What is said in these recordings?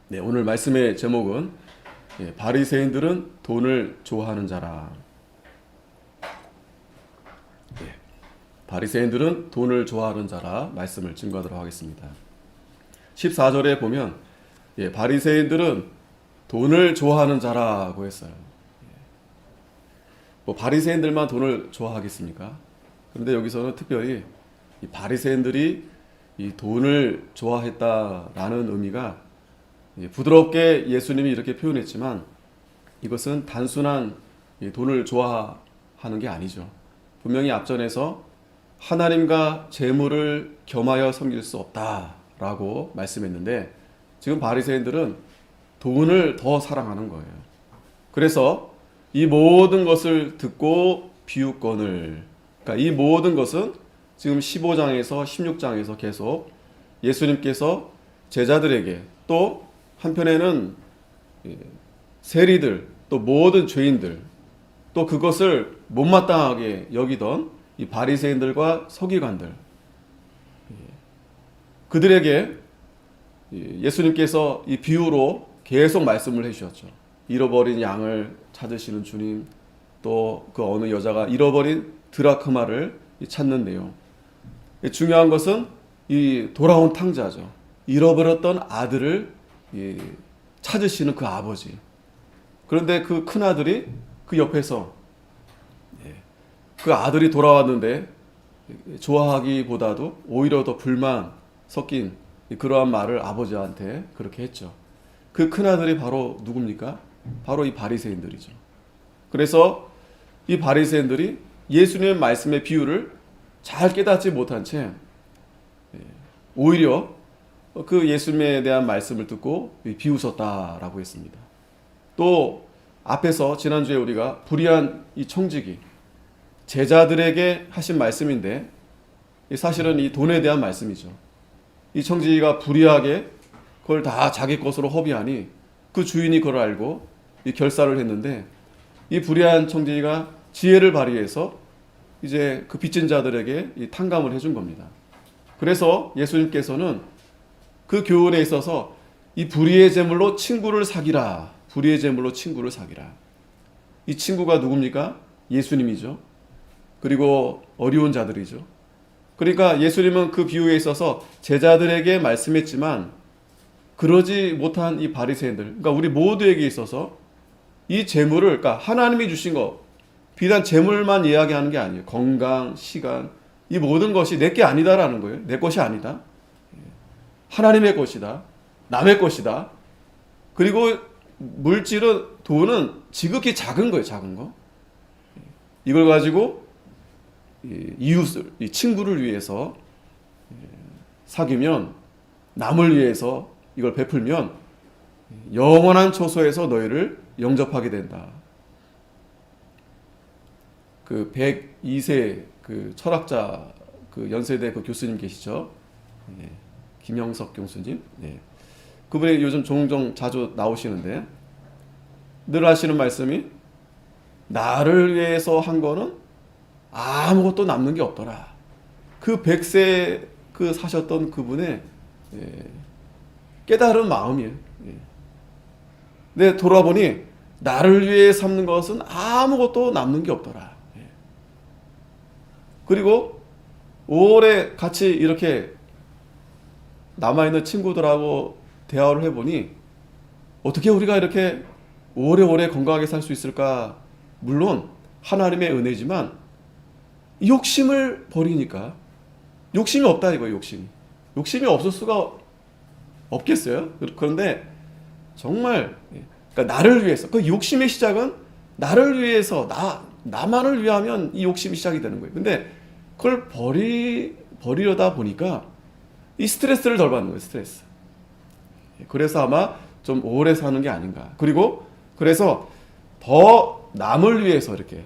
네, 오늘 말씀의 제목은 바리새인들은 돈을 좋아하는 자라. 바리새인들은 돈을 좋아하는 자라 말씀을 증거하도록 하겠습니다. 14절에 보면 바리새인들은 돈을 좋아하는 자라고 했어요. 뭐 바리새인들만 돈을 좋아하겠습니까? 그런데 여기서는 특별히 이 바리새인들이 이 돈을 좋아했다라는 의미가 부드럽게 예수님이 이렇게 표현했지만 이것은 단순한 돈을 좋아하는 게 아니죠. 분명히 앞전에서 하나님과 재물을 겸하여 섬길 수 없다라고 말씀했는데 지금 바리새인들은 돈을 더 사랑하는 거예요. 그래서 이 모든 것을 듣고 비웃거늘, 그러니까 이 모든 것은 지금 15장에서 16장에서 계속 예수님께서 제자들에게 또 한편에는 세리들 또 모든 죄인들 또 그것을 못마땅하게 여기던 이 바리새인들과 서기관들 그들에게 예수님께서 이 비유로 계속 말씀을 해주셨죠. 잃어버린 양을 찾으시는 주님, 또 그 어느 여자가 잃어버린 드라크마를 찾는 내용. 중요한 것은 이 돌아온 탕자죠. 잃어버렸던 아들을 찾으시는 그 아버지. 그런데 그 큰 아들이 그 옆에서 그 아들이 돌아왔는데 좋아하기보다도 오히려 더 불만 섞인 그러한 말을 아버지한테 그렇게 했죠. 그 큰 아들이 바로 누굽니까? 바로 이 바리새인들이죠. 그래서 이 바리새인들이 예수님의 말씀의 비유를 잘 깨닫지 못한 채 오히려 그 예수님에 대한 말씀을 듣고 비웃었다라고 했습니다. 또 앞에서 지난주에 우리가 불의한 이 청지기 제자들에게 하신 말씀인데 사실은 이 돈에 대한 말씀이죠. 이 청지기가 불의하게 그걸 다 자기 것으로 허비하니 그 주인이 그걸 알고 이 결사를 했는데 이 불의한 청지기가 지혜를 발휘해서 이제 그 빚진 자들에게 이 탕감을 해준 겁니다. 그래서 예수님께서는 그 교훈에 있어서 이 불의의 제물로 친구를 사기라. 불의의 제물로 친구를 사기라. 이 친구가 누굽니까? 예수님이죠. 그리고 어려운 자들이죠. 그러니까 예수님은 그 비유에 있어서 제자들에게 말씀했지만 그러지 못한 이 바리새인들, 그러니까 우리 모두에게 있어서 이 재물을, 그러니까 하나님이 주신 것, 비단 재물만 이야기하는 게 아니에요. 건강, 시간, 이 모든 것이 내게 아니다라는 거예요. 내 것이 아니다. 하나님의 것이다. 남의 것이다. 그리고 물질은, 돈은 지극히 작은 거예요. 작은 거. 이걸 가지고 이웃을, 이 친구를 위해서 사귀면, 남을 위해서 이걸 베풀면 영원한 초소에서 너희를 영접하게 된다. 그 102세 그 철학자 그 연세대 그 교수님 계시죠? 김영석 교수님. 그분이 요즘 종종 자주 나오시는데 늘 하시는 말씀이 나를 위해서 한 거는 아무것도 남는 게 없더라. 그 100세 그 사셨던 그분의 깨달은 마음이에요. 근데 돌아보니 나를 위해 삼는 것은 아무것도 남는 게 없더라. 그리고 오래 같이 이렇게 남아있는 친구들하고 대화를 해보니 어떻게 우리가 이렇게 오래오래 건강하게 살 수 있을까? 물론 하나님의 은혜지만 욕심을 버리니까 욕심이 없다 이거예요. 욕심이 없을 수가 없겠어요? 그런데 정말 그러니까 나를 위해서 그 욕심의 시작은 나를 위해서 나만을 위하면 이 욕심이 시작이 되는 거예요. 근데 그걸 버리려다 보니까 이 스트레스를 덜 받는 거예요. 스트레스. 그래서 아마 좀 오래 사는 게 아닌가. 그리고 그래서 더 남을 위해서 이렇게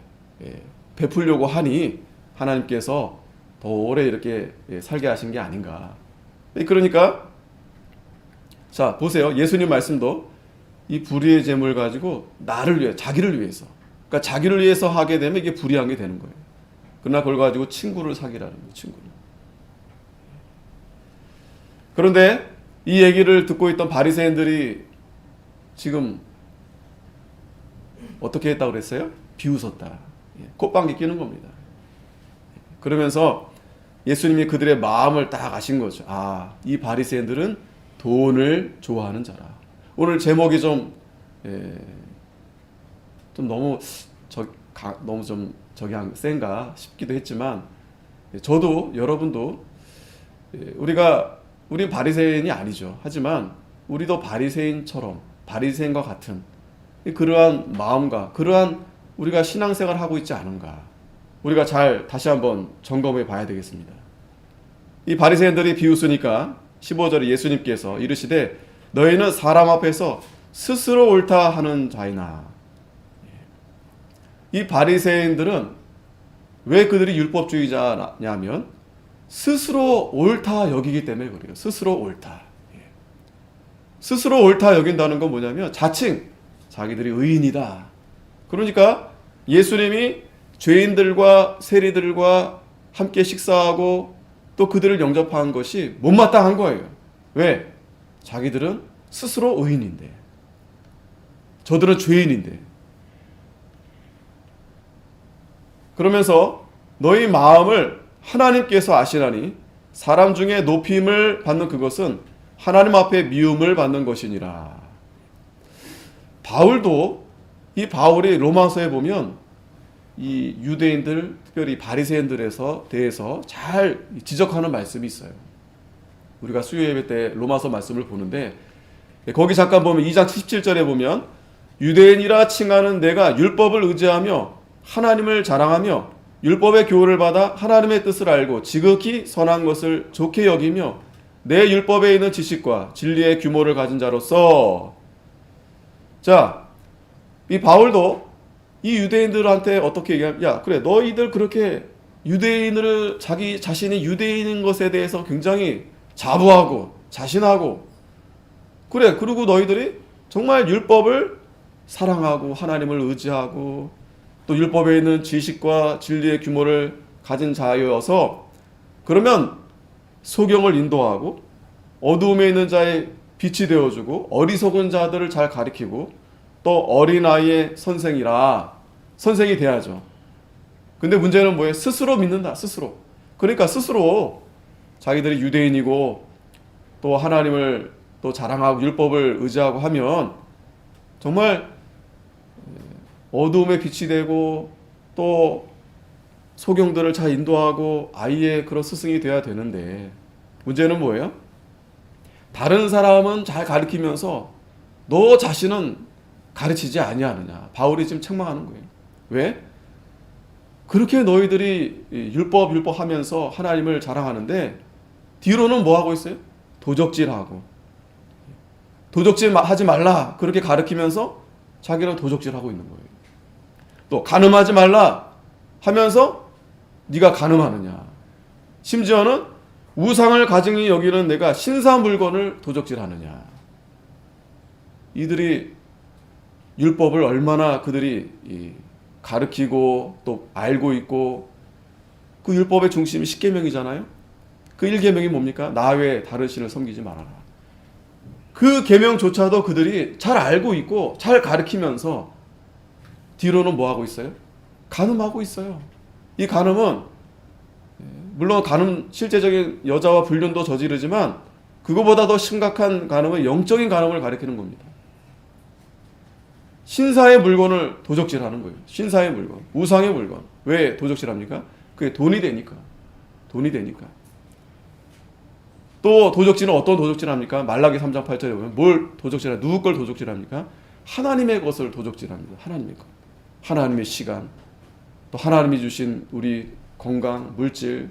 베풀려고 하니 하나님께서 더 오래 이렇게 살게 하신 게 아닌가. 그러니까 자 보세요. 예수님 말씀도 이 불의의 재물 가지고 나를 위해 자기를 위해서 그러니까 자기를 위해서 하게 되면 이게 불의한 게 되는 거예요. 그러나 그걸 가지고 친구를 사귀라는 거예요. 친구를. 그런데 이 얘기를 듣고 있던 바리새인들이 지금 어떻게 했다고 그랬어요? 비웃었다. 콧방귀 끼는 겁니다. 그러면서 예수님이 그들의 마음을 딱 아신 거죠. 아, 이 바리새인들은 돈을 좋아하는 자라. 오늘 제목이 좀 너무 너무 좀 센가 싶기도 했지만, 저도 여러분도 우리 바리새인이 아니죠. 하지만 우리도 바리새인과 같은 그러한 마음과 그러한 우리가 신앙생활을 하고 있지 않은가, 우리가 잘 다시 한번 점검해 봐야 되겠습니다. 이 바리새인들이 비웃으니까 15절에 예수님께서 이르시되 너희는 사람 앞에서 스스로 옳다 하는 자이나. 이 바리새인들은 왜 그들이 율법주의자냐면 스스로 옳다 여기기 때문에 그래요. 스스로 옳다. 스스로 옳다 여긴다는 건 뭐냐면 자칭 자기들이 의인이다. 그러니까 예수님이 죄인들과 세리들과 함께 식사하고 또 그들을 영접한 것이 못마땅한 거예요. 왜? 자기들은 스스로 의인인데, 저들은 죄인인데. 그러면서 너희 마음을 하나님께서 아시나니 사람 중에 높임을 받는 그것은 하나님 앞에 미움을 받는 것이니라. 이 바울이 로마서에 보면 이 유대인들, 특별히 바리새인들에서 대해서 잘 지적하는 말씀이 있어요. 우리가 수요 예배 때 로마서 말씀을 보는데 거기 잠깐 보면 2장 17절에 보면 유대인이라 칭하는 내가 율법을 의지하며 하나님을 자랑하며 율법의 교훈을 받아 하나님의 뜻을 알고 지극히 선한 것을 좋게 여기며 내 율법에 있는 지식과 진리의 규모를 가진 자로서. 자, 이 바울도 이 유대인들한테 어떻게 얘기하면, 야, 그래, 너희들 그렇게 자기 자신이 유대인인 것에 대해서 굉장히 자부하고 자신하고, 그래, 그리고 너희들이 정말 율법을 사랑하고 하나님을 의지하고 또 율법에 있는 지식과 진리의 규모를 가진 자여서, 그러면 소경을 인도하고 어두움에 있는 자의 빛이 되어주고 어리석은 자들을 잘 가리키고 또 어린아이의 선생이 돼야죠. 근데 문제는 뭐예요? 스스로 믿는다. 스스로. 그러니까 스스로 자기들이 유대인이고 또 하나님을 또 자랑하고 율법을 의지하고 하면 정말 어두움의 빛이 되고 또 소경들을 잘 인도하고 아이의 그런 스승이 돼야 되는데, 문제는 뭐예요? 다른 사람은 잘 가르치면서 너 자신은 가르치지 아니하느냐. 바울이 지금 책망하는 거예요. 왜? 그렇게 너희들이 율법 하면서 하나님을 자랑하는데 뒤로는 뭐 하고 있어요? 도적질하고. 도적질 하지 말라 그렇게 가르치면서 자기는 도적질하고 있는 거예요. 또 간음하지 말라 하면서 네가 간음하느냐. 심지어는 우상을 가증히 여기는 내가 신사 물건을 도적질하느냐. 이들이 율법을 얼마나 그들이 가르치고 또 알고 있고, 그 율법의 중심이 10계명이잖아요. 그 1계명이 뭡니까? 나 외에 다른 신을 섬기지 말아라. 그 계명조차도 그들이 잘 알고 있고 잘 가르치면서 뒤로는 뭐 하고 있어요? 간음하고 있어요. 이 간음은 물론 간음, 실제적인 여자와 불륜도 저지르지만 그거보다 더 심각한 간음은 영적인 간음을 가리키는 겁니다. 신사의 물건을 도적질하는 거예요. 신사의 물건, 우상의 물건. 왜 도적질합니까? 그게 돈이 되니까. 또 도적질은 어떤 도적질합니까? 말라기 3장 8절에 보면 뭘 도적질합니까? 누구 걸 도적질합니까? 하나님의 것을 도적질합니다. 하나님의 것. 하나님의 시간, 또 하나님이 주신 우리 건강, 물질.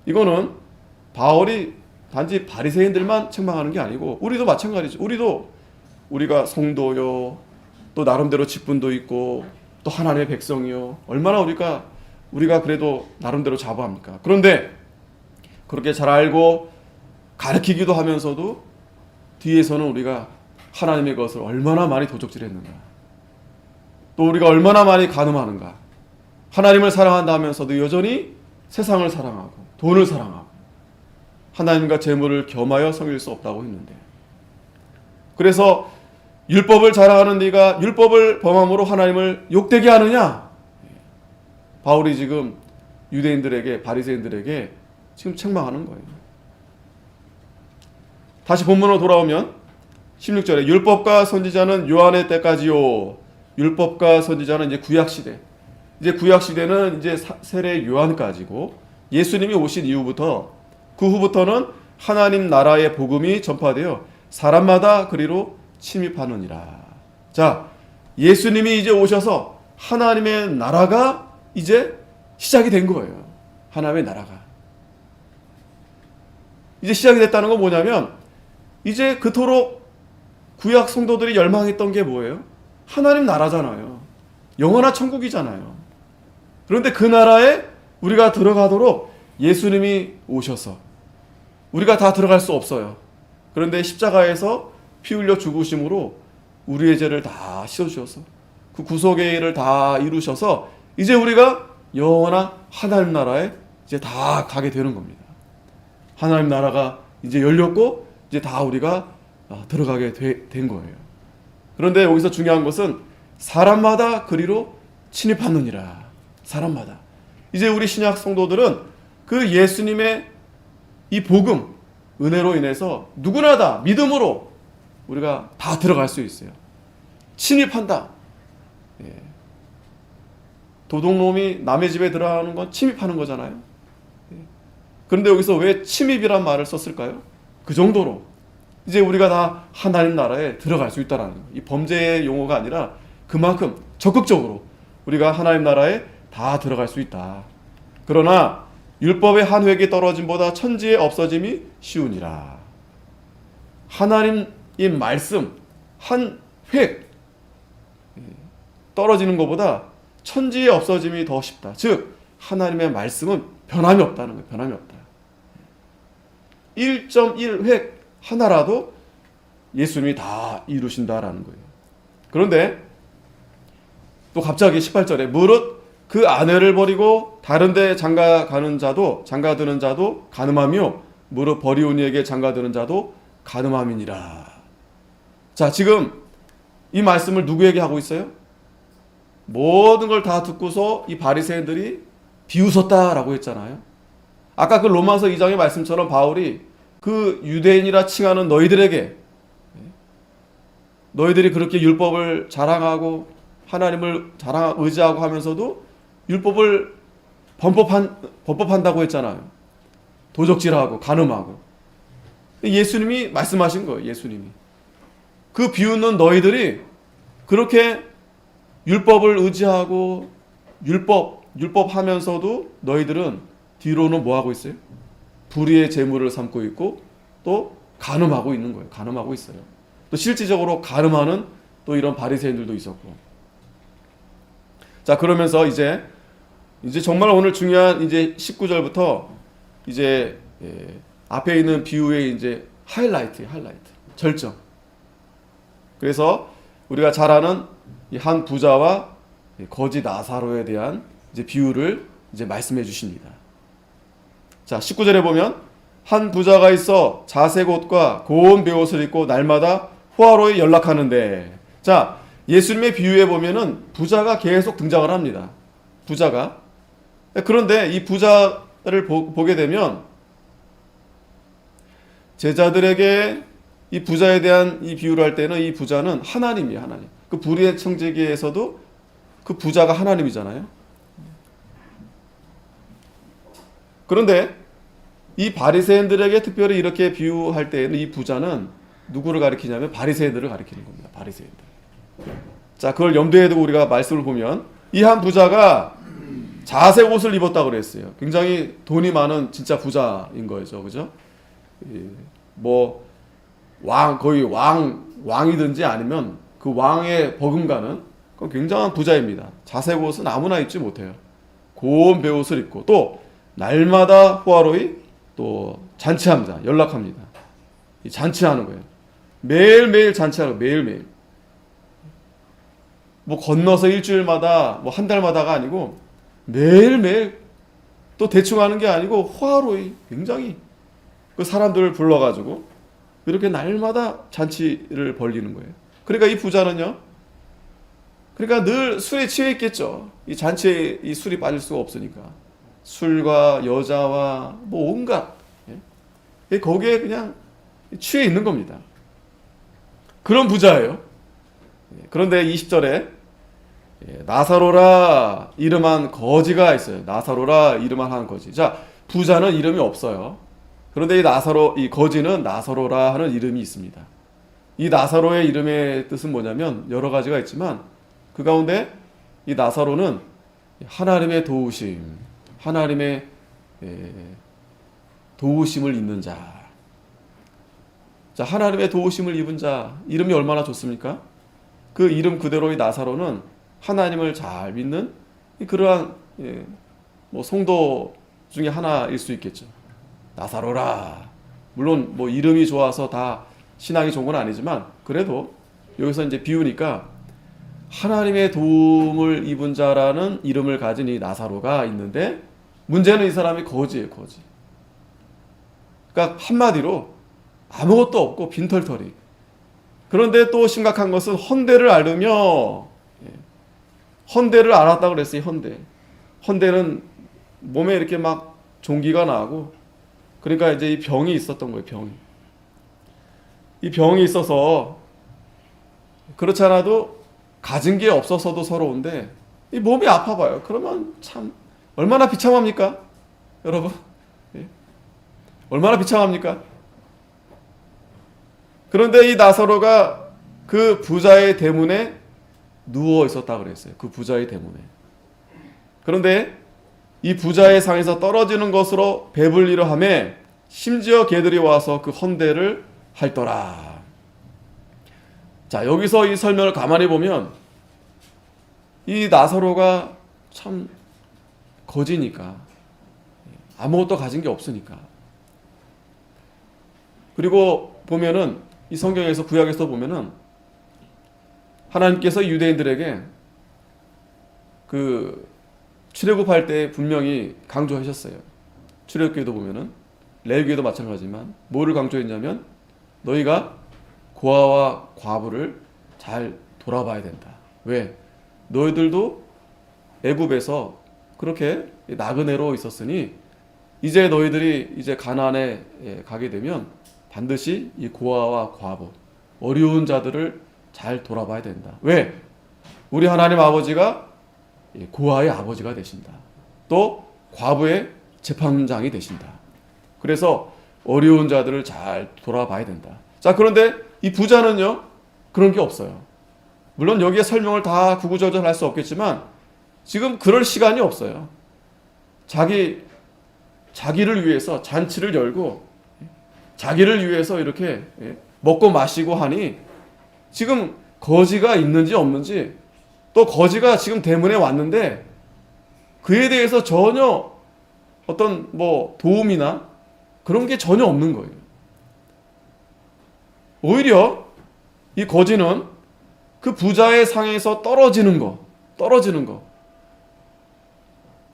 이거는 바울이 단지 바리새인들만 책망하는 게 아니고 우리도 마찬가지죠. 우리가 성도요, 또 나름대로 직분도 있고 또 하나님의 백성이요, 얼마나 우리가 그래도 나름대로 자부합니까? 그런데 그렇게 잘 알고 가르치기도 하면서도 뒤에서는 우리가 하나님의 것을 얼마나 많이 도적질했는가, 또 우리가 얼마나 많이 간음하는가. 하나님을 사랑한다 하면서도 여전히 세상을 사랑하고 돈을 사랑하고. 하나님과 재물을 겸하여 섬길 수 없다고 했는데, 그래서 율법을 자랑하는 네가 율법을 범함으로 하나님을 욕되게 하느냐? 바울이 지금 유대인들에게, 바리새인들에게 지금 책망하는 거예요. 다시 본문으로 돌아오면 16절에 율법과 선지자는 요한의 때까지요. 율법과 선지자는 이제 구약 시대. 이제 구약 시대는 이제 세례 요한까지고, 예수님이 오신 이후부터, 그 후부터는 하나님 나라의 복음이 전파되어 사람마다 그리로 침입하느니라. 자, 예수님이 이제 오셔서 하나님의 나라가 이제 시작이 된 거예요. 하나님의 나라가 이제 시작이 됐다는 건 뭐냐면, 이제 그토록 구약 성도들이 열망했던 게 뭐예요? 하나님 나라잖아요. 영원한 천국이잖아요. 그런데 그 나라에 우리가 들어가도록 예수님이 오셔서, 우리가 다 들어갈 수 없어요. 그런데 십자가에서 피 흘려 죽으심으로 우리의 죄를 다 씻어주셔서 그 구속의 일을 다 이루셔서 이제 우리가 영원한 하나님 나라에 이제 다 가게 되는 겁니다. 하나님 나라가 이제 열렸고 이제 다 우리가 들어가게 된 거예요. 그런데 여기서 중요한 것은 사람마다 그리로 침입하느니라. 사람마다. 이제 우리 신약 성도들은 그 예수님의 이 복음, 은혜로 인해서 누구나 다 믿음으로 우리가 다 들어갈 수 있어요. 침입한다. 예. 도둑놈이 남의 집에 들어가는 건 침입하는 거잖아요. 예. 그런데 여기서 왜 침입이란 말을 썼을까요? 그 정도로 이제 우리가 다 하나님 나라에 들어갈 수 있다는 거예요. 이 범죄의 용어가 아니라 그만큼 적극적으로 우리가 하나님 나라에 다 들어갈 수 있다. 그러나 율법의 한 획이 떨어짐보다 천지의 없어짐이 쉬우니라. 하나님의 말씀 한 획 떨어지는 것보다 천지의 없어짐이 더 쉽다. 즉 하나님의 말씀은 변함이 없다는 거예요. 변함이 없다. 1.1획 하나라도 예수님이 다 이루신다라는 거예요. 그런데 또 갑자기 18절에 무릇 그 아내를 버리고 다른 데 장가드는 자도 간음하며 무릇 버리온 이에게 장가드는 자도 간음함이니라. 자, 지금 이 말씀을 누구에게 하고 있어요? 모든 걸 다 듣고서 이 바리새인들이 비웃었다라고 했잖아요. 아까 그 로마서 2장의 말씀처럼 바울이 그 유대인이라 칭하는 너희들에게, 너희들이 그렇게 율법을 자랑하고 하나님을 의지하고 하면서도 율법을 범법한다고 했잖아요. 도적질하고 간음하고. 예수님이 말씀하신 거예요. 예수님이 그 비웃는 너희들이 그렇게 율법을 의지하고 율법하면서도 너희들은 뒤로는 뭐 하고 있어요? 불의의 재물을 삼고 있고 또 간음하고 있는 거예요. 간음하고 있어요. 또 실질적으로 간음하는 또 이런 바리새인들도 있었고. 자, 그러면서 이제 정말 오늘 중요한 이제 19절부터 이제 앞에 있는 비유의 이제 하이라이트 절정. 그래서 우리가 잘 아는 이 한 부자와 거지 나사로에 대한 이제 비유를 이제 말씀해 주십니다. 자, 19절에 보면 한 부자가 있어 자색 옷과 고운 베옷을 입고 날마다 호화로에 연락하는데, 자, 예수님의 비유에 보면은 부자가 계속 등장을 합니다. 부자가. 그런데 이 부자를 보게 되면 제자들에게 이 부자에 대한 이 비유를 할 때는 이 부자는 하나님이에요. 하나님. 그 불의의 청지기에서도 그 부자가 하나님이잖아요. 그런데 이 바리새인들에게 특별히 이렇게 비유할 때에는 이 부자는 누구를 가리키냐면 바리새인들을 가리키는 겁니다. 바리새인들. 자, 그걸 염두에 두고 우리가 말씀을 보면 이 한 부자가 자색 옷을 입었다고 그랬어요. 굉장히 돈이 많은 진짜 부자인 거죠. 그죠? 뭐 거의 왕이든지 아니면 그 왕의 버금가는 그건 굉장한 부자입니다. 자색 옷은 아무나 입지 못해요. 고운 베옷을 입고 또 날마다 호화로이 또 잔치합니다. 연락합니다. 잔치하는 거예요. 매일매일 잔치하고 매일매일. 뭐 건너서 일주일마다 뭐 한 달마다가 아니고 매일매일 또 대충 하는 게 아니고 호화로이 굉장히 그 사람들을 불러가지고 이렇게 날마다 잔치를 벌리는 거예요. 그러니까 이 부자는요, 그러니까 늘 술에 취해 있겠죠. 이 잔치에 이 술이 빠질 수가 없으니까. 술과 여자와 뭐 온갖, 예? 거기에 그냥 취해 있는 겁니다. 그런 부자예요. 그런데 20절에 나사로라 이름한 거지가 있어요. 나사로라 이름한 한 거지. 자, 부자는 이름이 없어요. 그런데 이 거지는 나사로라 하는 이름이 있습니다. 이 나사로의 이름의 뜻은 뭐냐면 여러 가지가 있지만 그 가운데 이 나사로는 하나님의 도우심, 하나님의 도우심을 입는 자. 자, 하나님의 도우심을 입은 자, 이름이 얼마나 좋습니까? 그 이름 그대로의 나사로는 하나님을 잘 믿는 그러한 뭐 성도 중에 하나일 수 있겠죠. 나사로라. 물론 뭐 이름이 좋아서 다 신앙이 좋은 건 아니지만 그래도 여기서 이제 비우니까 하나님의 도움을 입은 자라는 이름을 가진 이 나사로가 있는데 문제는 이 사람이 거지예요, 거지. 그러니까 한마디로 아무것도 없고 빈털터리. 그런데 또 심각한 것은 헌대를 앓으며, 헌대를 앓았다고 그랬어요. 헌대는 몸에 이렇게 막 종기가 나고, 그러니까 이제 이 병이 있었던 거예요. 병이. 이 병이 있어서 그렇지 않아도 가진 게 없어서도 서러운데 이 몸이 아파봐요. 그러면 참 얼마나 비참합니까, 여러분? 얼마나 비참합니까? 그런데 이 나사로가 그 부자의 대문에 누워 있었다 그랬어요. 그 부자의 대문에. 그런데 이 부자의 상에서 떨어지는 것으로 배불리려 하매 심지어 개들이 와서 그 헌대를 핥더라. 자, 여기서 이 설명을 가만히 보면 이 나사로가 참 거지니까, 아무것도 가진 게 없으니까. 그리고 보면은 이 성경에서, 구약에서 보면은 하나님께서 유대인들에게 그 출애굽할 때 분명히 강조하셨어요. 출애굽기에도 보면은, 레위기에도 마찬가지지만 뭐를 강조했냐면 너희가 고아와 과부를 잘 돌아봐야 된다. 왜? 너희들도 애굽에서 그렇게 나그네로 있었으니 이제 너희들이 이제 가나안에 가게 되면 반드시 이 고아와 과부, 어려운 자들을 잘 돌아봐야 된다. 왜? 우리 하나님 아버지가 고아의 아버지가 되신다. 또 과부의 재판장이 되신다. 그래서 어려운 자들을 잘 돌아봐야 된다. 자, 그런데 이 부자는요, 그런 게 없어요. 물론 여기에 설명을 다 구구절절 할 수 없겠지만 지금 그럴 시간이 없어요. 자기를 위해서 잔치를 열고 자기를 위해서 이렇게 먹고 마시고 하니 지금 거지가 있는지 없는지, 또 거지가 지금 대문에 왔는데 그에 대해서 전혀 어떤 뭐 도움이나 그런 게 전혀 없는 거예요. 오히려 이 거지는 그 부자의 상에서 떨어지는 거.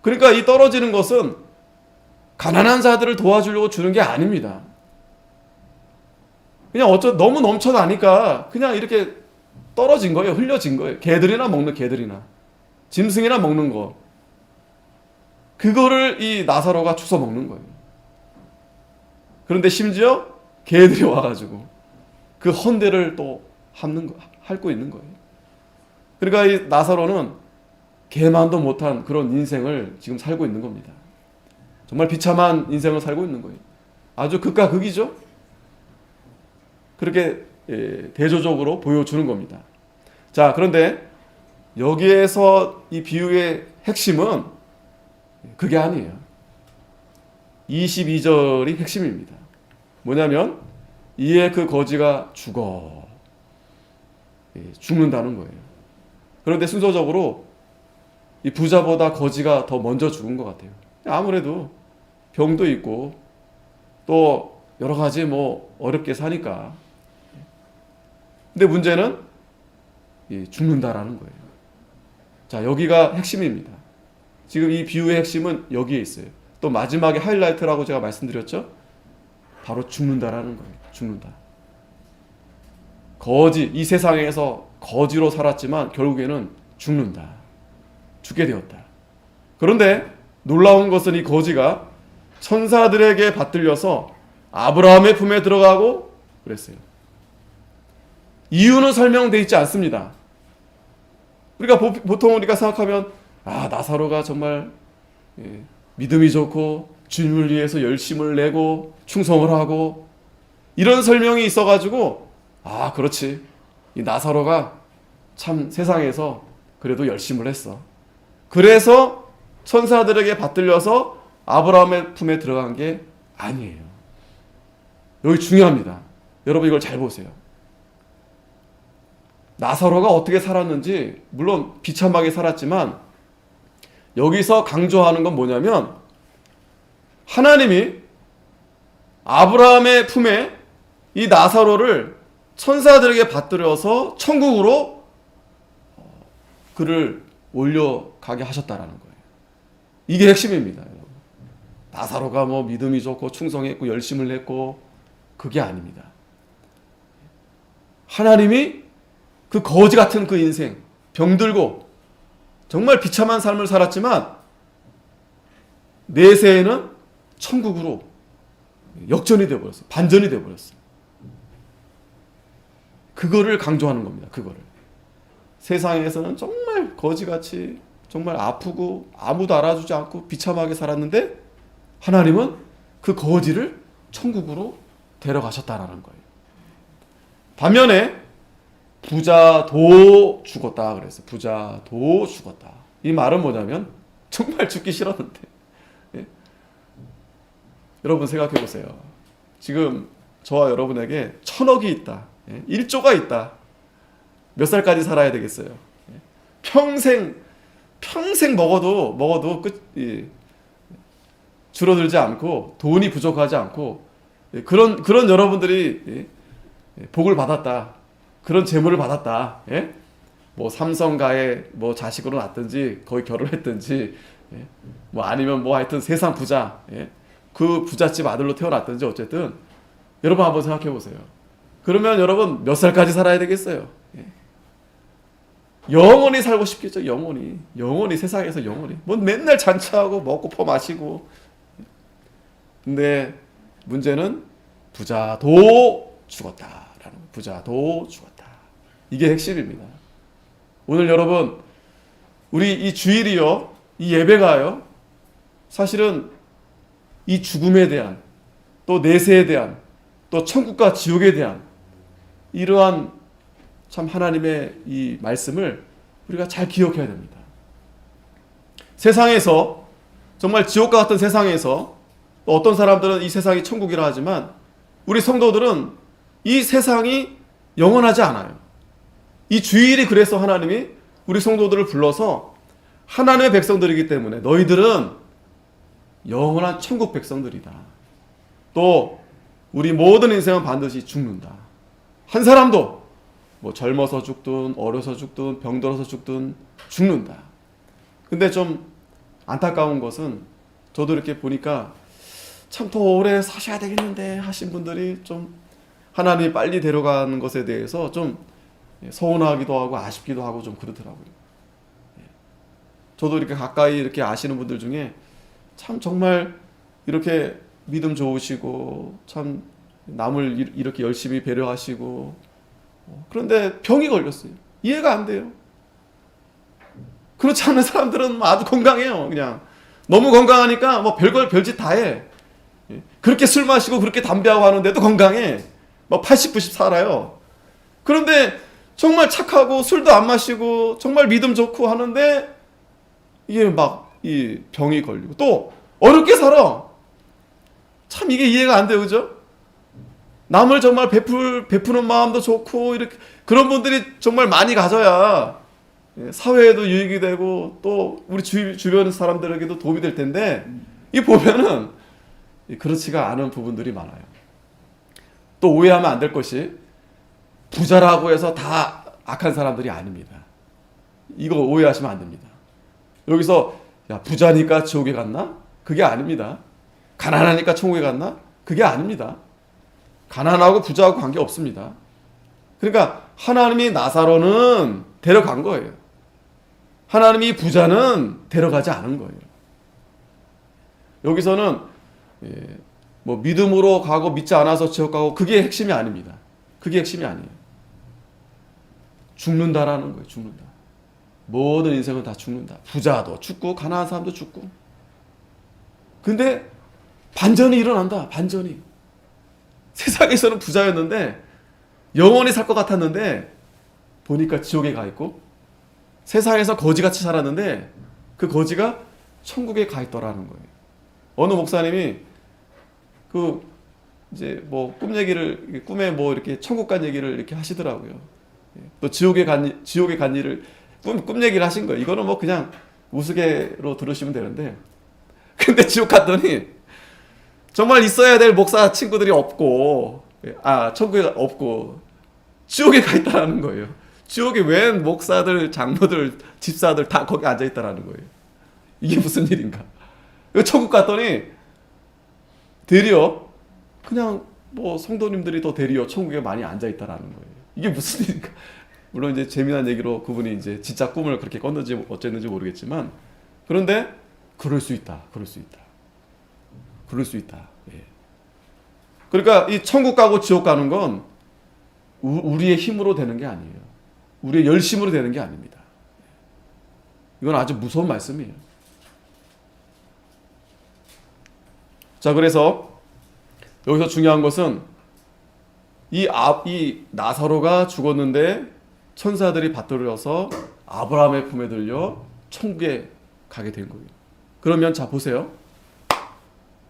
그러니까 이 떨어지는 것은 가난한 자들을 도와주려고 주는 게 아닙니다. 그냥 너무 넘쳐나니까 그냥 이렇게 떨어진 거예요. 흘려진 거예요. 개들이나 짐승이나 먹는 거. 그거를 이 나사로가 주워 먹는 거예요. 그런데 심지어 개들이 와가지고 그 헌대를 또 핥고 있는 거예요. 그러니까 이 나사로는 개만도 못한 그런 인생을 지금 살고 있는 겁니다. 정말 비참한 인생을 살고 있는 거예요. 아주 극과 극이죠. 그렇게 대조적으로 보여주는 겁니다. 자, 그런데 여기에서 이 비유의 핵심은 그게 아니에요. 22절이 핵심입니다. 뭐냐면 이에 그 거지가 죽는다는 거예요. 그런데 순서적으로 이 부자보다 거지가 더 먼저 죽은 것 같아요. 아무래도 병도 있고 또 여러 가지 뭐 어렵게 사니까. 근데 문제는 죽는다라는 거예요. 자, 여기가 핵심입니다. 지금 이 비유의 핵심은 여기에 있어요. 또 마지막에 하이라이트라고 제가 말씀드렸죠. 바로 죽는다라는 거예요. 죽는다. 거지, 이 세상에서 거지로 살았지만 결국에는 죽는다. 죽게 되었다. 그런데 놀라운 것은 이 거지가 천사들에게 받들려서 아브라함의 품에 들어가고 그랬어요. 이유는 설명되어 있지 않습니다. 보통 우리가 생각하면 나사로가 정말 믿음이 좋고 주님을 위해서 열심을 내고 충성을 하고 이런 설명이 있어가지고 그렇지, 이 나사로가 참 세상에서 그래도 열심을 했어. 그래서 천사들에게 받들려서 아브라함의 품에 들어간 게 아니에요. 여기 중요합니다. 여러분 이걸 잘 보세요. 나사로가 어떻게 살았는지 물론 비참하게 살았지만 여기서 강조하는 건 뭐냐면 하나님이 아브라함의 품에 이 나사로를 천사들에게 받들여서 천국으로 그를 올려가게 하셨다라는 거예요. 이게 핵심입니다. 여러분. 나사로가 뭐 믿음이 좋고 충성했고 열심을 했고 그게 아닙니다. 하나님이 그 거지 같은 그 인생, 병들고 정말 비참한 삶을 살았지만 내세에는 천국으로 역전이 되어버렸어요. 반전이 되어버렸어요. 그거를 강조하는 겁니다. 그거를. 세상에서는 정말 거지같이 정말 아프고 아무도 알아주지 않고 비참하게 살았는데 하나님은 그 거지를 천국으로 데려가셨다라는 거예요. 반면에 부자도 죽었다 그랬어요. 부자도 죽었다. 이 말은 뭐냐면 정말 죽기 싫었는데 여러분 생각해 보세요. 지금 저와 여러분에게 1,000억이 있다. 1조가 있다. 몇 살까지 살아야 되겠어요? 평생 먹어도 줄어들지 않고 돈이 부족하지 않고 그런 여러분들이 복을 받았다. 그런 재물을 받았다. 뭐 삼성가에 뭐 자식으로 낳든지 거의 결혼했든지 뭐 아니면 뭐 하여튼 세상 부자, 그 부잣집 아들로 태어났든지 어쨌든 여러분 한번 생각해 보세요. 그러면 여러분 몇 살까지 살아야 되겠어요? 영원히 살고 싶겠죠. 영원히 세상에서 영원히 뭐 맨날 잔치하고 먹고 퍼 마시고. 근데 문제는 부자도 죽었다라는, 부자도 죽었다. 이게 핵심입니다. 오늘 여러분 우리 이 주일이요, 이 예배가요, 사실은 이 죽음에 대한, 또 내세에 대한, 또 천국과 지옥에 대한 이러한 참 하나님의 이 말씀을 우리가 잘 기억해야 됩니다. 세상에서 정말 지옥과 같은 세상에서 어떤 사람들은 이 세상이 천국이라 하지만 우리 성도들은 이 세상이 영원하지 않아요. 이 주일이 그래서 하나님이 우리 성도들을 불러서 하나님의 백성들이기 때문에 너희들은 영원한 천국 백성들이다. 또 우리 모든 인생은 반드시 죽는다. 한 사람도 뭐 젊어서 죽든 어려서 죽든 병들어서 죽든 죽는다. 근데 좀 안타까운 것은 저도 이렇게 보니까 참 더 오래 사셔야 되겠는데 하신 분들이 좀 하나님이 빨리 데려가는 것에 대해서 좀 서운하기도 하고 아쉽기도 하고 좀 그렇더라고요. 저도 이렇게 가까이 이렇게 아시는 분들 중에 참 정말 이렇게 믿음 좋으시고 참 남을 이렇게 열심히 배려하시고 그런데 병이 걸렸어요. 이해가 안 돼요. 그렇지 않은 사람들은 아주 건강해요. 그냥 너무 건강하니까 뭐 별짓 다 해. 그렇게 술 마시고 그렇게 담배하고 하는데도 건강해. 막 80, 90 살아요. 그런데 정말 착하고 술도 안 마시고 정말 믿음 좋고 하는데 이게 막 이 병이 걸리고 또 어렵게 살아. 참 이게 이해가 안 돼요. 그죠? 남을 정말 베푸는 마음도 좋고 이렇게 그런 분들이 정말 많이 가져야 사회에도 유익이 되고 또 우리 주변 사람들에게도 도움이 될 텐데 이 보면은 그렇지가 않은 부분들이 많아요. 또 오해하면 안 될 것이 부자라고 해서 다 악한 사람들이 아닙니다. 이거 오해하시면 안 됩니다. 여기서 야 부자니까 지옥에 갔나? 그게 아닙니다. 가난하니까 천국에 갔나? 그게 아닙니다. 가난하고 부자하고 관계 없습니다. 그러니까 하나님이 나사로는 데려간 거예요. 하나님이 부자는 데려가지 않은 거예요. 여기서는 뭐 믿음으로 가고 믿지 않아서 지옥 가고 그게 핵심이 아닙니다. 그게 핵심이 아니에요. 죽는다라는 거예요. 죽는다. 모든 인생은 다 죽는다. 부자도 죽고 가난한 사람도 죽고. 근데 반전이 일어난다. 반전이. 세상에서는 부자였는데 영원히 살 것 같았는데 보니까 지옥에 가 있고, 세상에서 거지같이 살았는데 그 거지가 천국에 가 있더라는 거예요. 어느 목사님이 그 이제 뭐 꿈 얘기를, 꿈에 뭐 이렇게 천국 간 얘기를 이렇게 하시더라고요. 또 지옥에 간 일을 꿈 얘기를 하신 거예요. 이거는 뭐 그냥 우스개로 들으시면 되는데, 근데 지옥 갔더니 정말 있어야 될 목사 친구들이 없고, 천국에 없고 지옥에 가 있다라는 거예요. 지옥에 웬 목사들, 장로들, 집사들 다 거기 앉아 있다라는 거예요. 이게 무슨 일인가? 천국 갔더니 대리어 그냥 뭐 성도님들이 더 대리어 천국에 많이 앉아 있다라는 거예요. 이게 무슨 일인가? 물론 이제 재미난 얘기로 그분이 이제 진짜 꿈을 그렇게 꿨는지 어쨌는지 모르겠지만, 그런데 그럴 수 있다. 그럴 수 있다. 그럴 수 있다. 예. 그러니까 이 천국 가고 지옥 가는 건 우리의 힘으로 되는 게 아니에요. 우리의 열심으로 되는 게 아닙니다. 이건 아주 무서운 말씀이에요. 자, 그래서 여기서 중요한 것은 이 나사로가 죽었는데 천사들이 받들어서 아브라함의 품에 들려 천국에 가게 된 거예요. 그러면 자 보세요.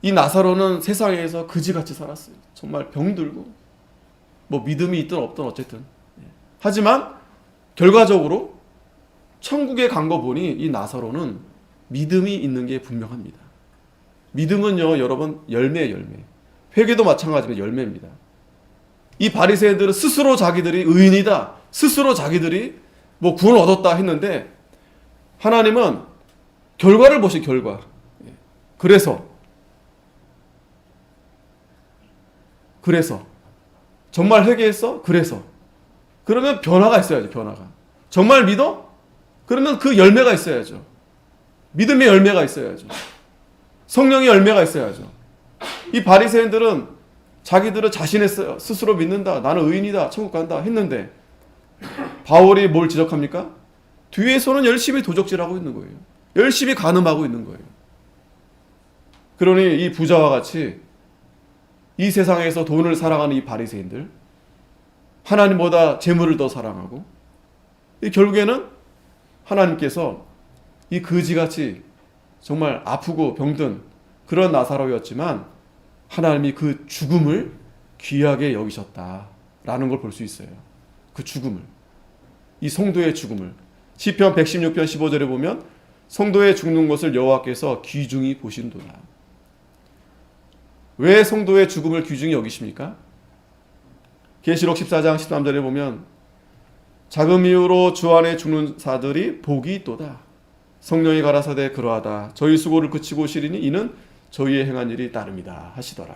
이 나사로는 세상에서 그지같이 살았어요. 정말 병들고 뭐 믿음이 있든 없든 어쨌든. 하지만 결과적으로 천국에 간 거 보니 이 나사로는 믿음이 있는 게 분명합니다. 믿음은요, 여러분, 열매예요, 열매. 회개도 마찬가지로 열매입니다. 이 바리새인들은 스스로 자기들이 의인이다, 스스로 자기들이 뭐 구원 얻었다 했는데, 하나님은 결과를 보시, 결과. 그래서 정말 회개했어? 그래서 그러면 변화가 있어야죠. 변화가. 정말 믿어? 그러면 그 열매가 있어야죠. 믿음의 열매가 있어야죠. 성령의 열매가 있어야죠. 이 바리새인들은 자기들은 자신했어요. 스스로 믿는다. 나는 의인이다. 천국 간다 했는데 바울이 뭘 지적합니까? 뒤에서는 열심히 도적질하고 있는 거예요. 열심히 간음하고 있는 거예요. 그러니 이 부자와 같이 이 세상에서 돈을 사랑하는 이 바리새인들, 하나님보다 재물을 더 사랑하고, 결국에는 하나님께서 이 거지같이 정말 아프고 병든 그런 나사로였지만 하나님이 그 죽음을 귀하게 여기셨다라는 걸 볼 수 있어요. 그 죽음을, 이 성도의 죽음을. 시편 116편 15절에 보면 성도의 죽는 것을 여호와께서 귀중히 보신도다. 왜 성도의 죽음을 귀중히 여기십니까? 계시록 14장 13절에 보면 작은 이유로 주 안에 죽는 자들이 복이 있도다. 성령이 가라사대 그러하다. 저희 수고를 그치고 오시리니 이는 저희의 행한 일이 따릅니다 하시더라.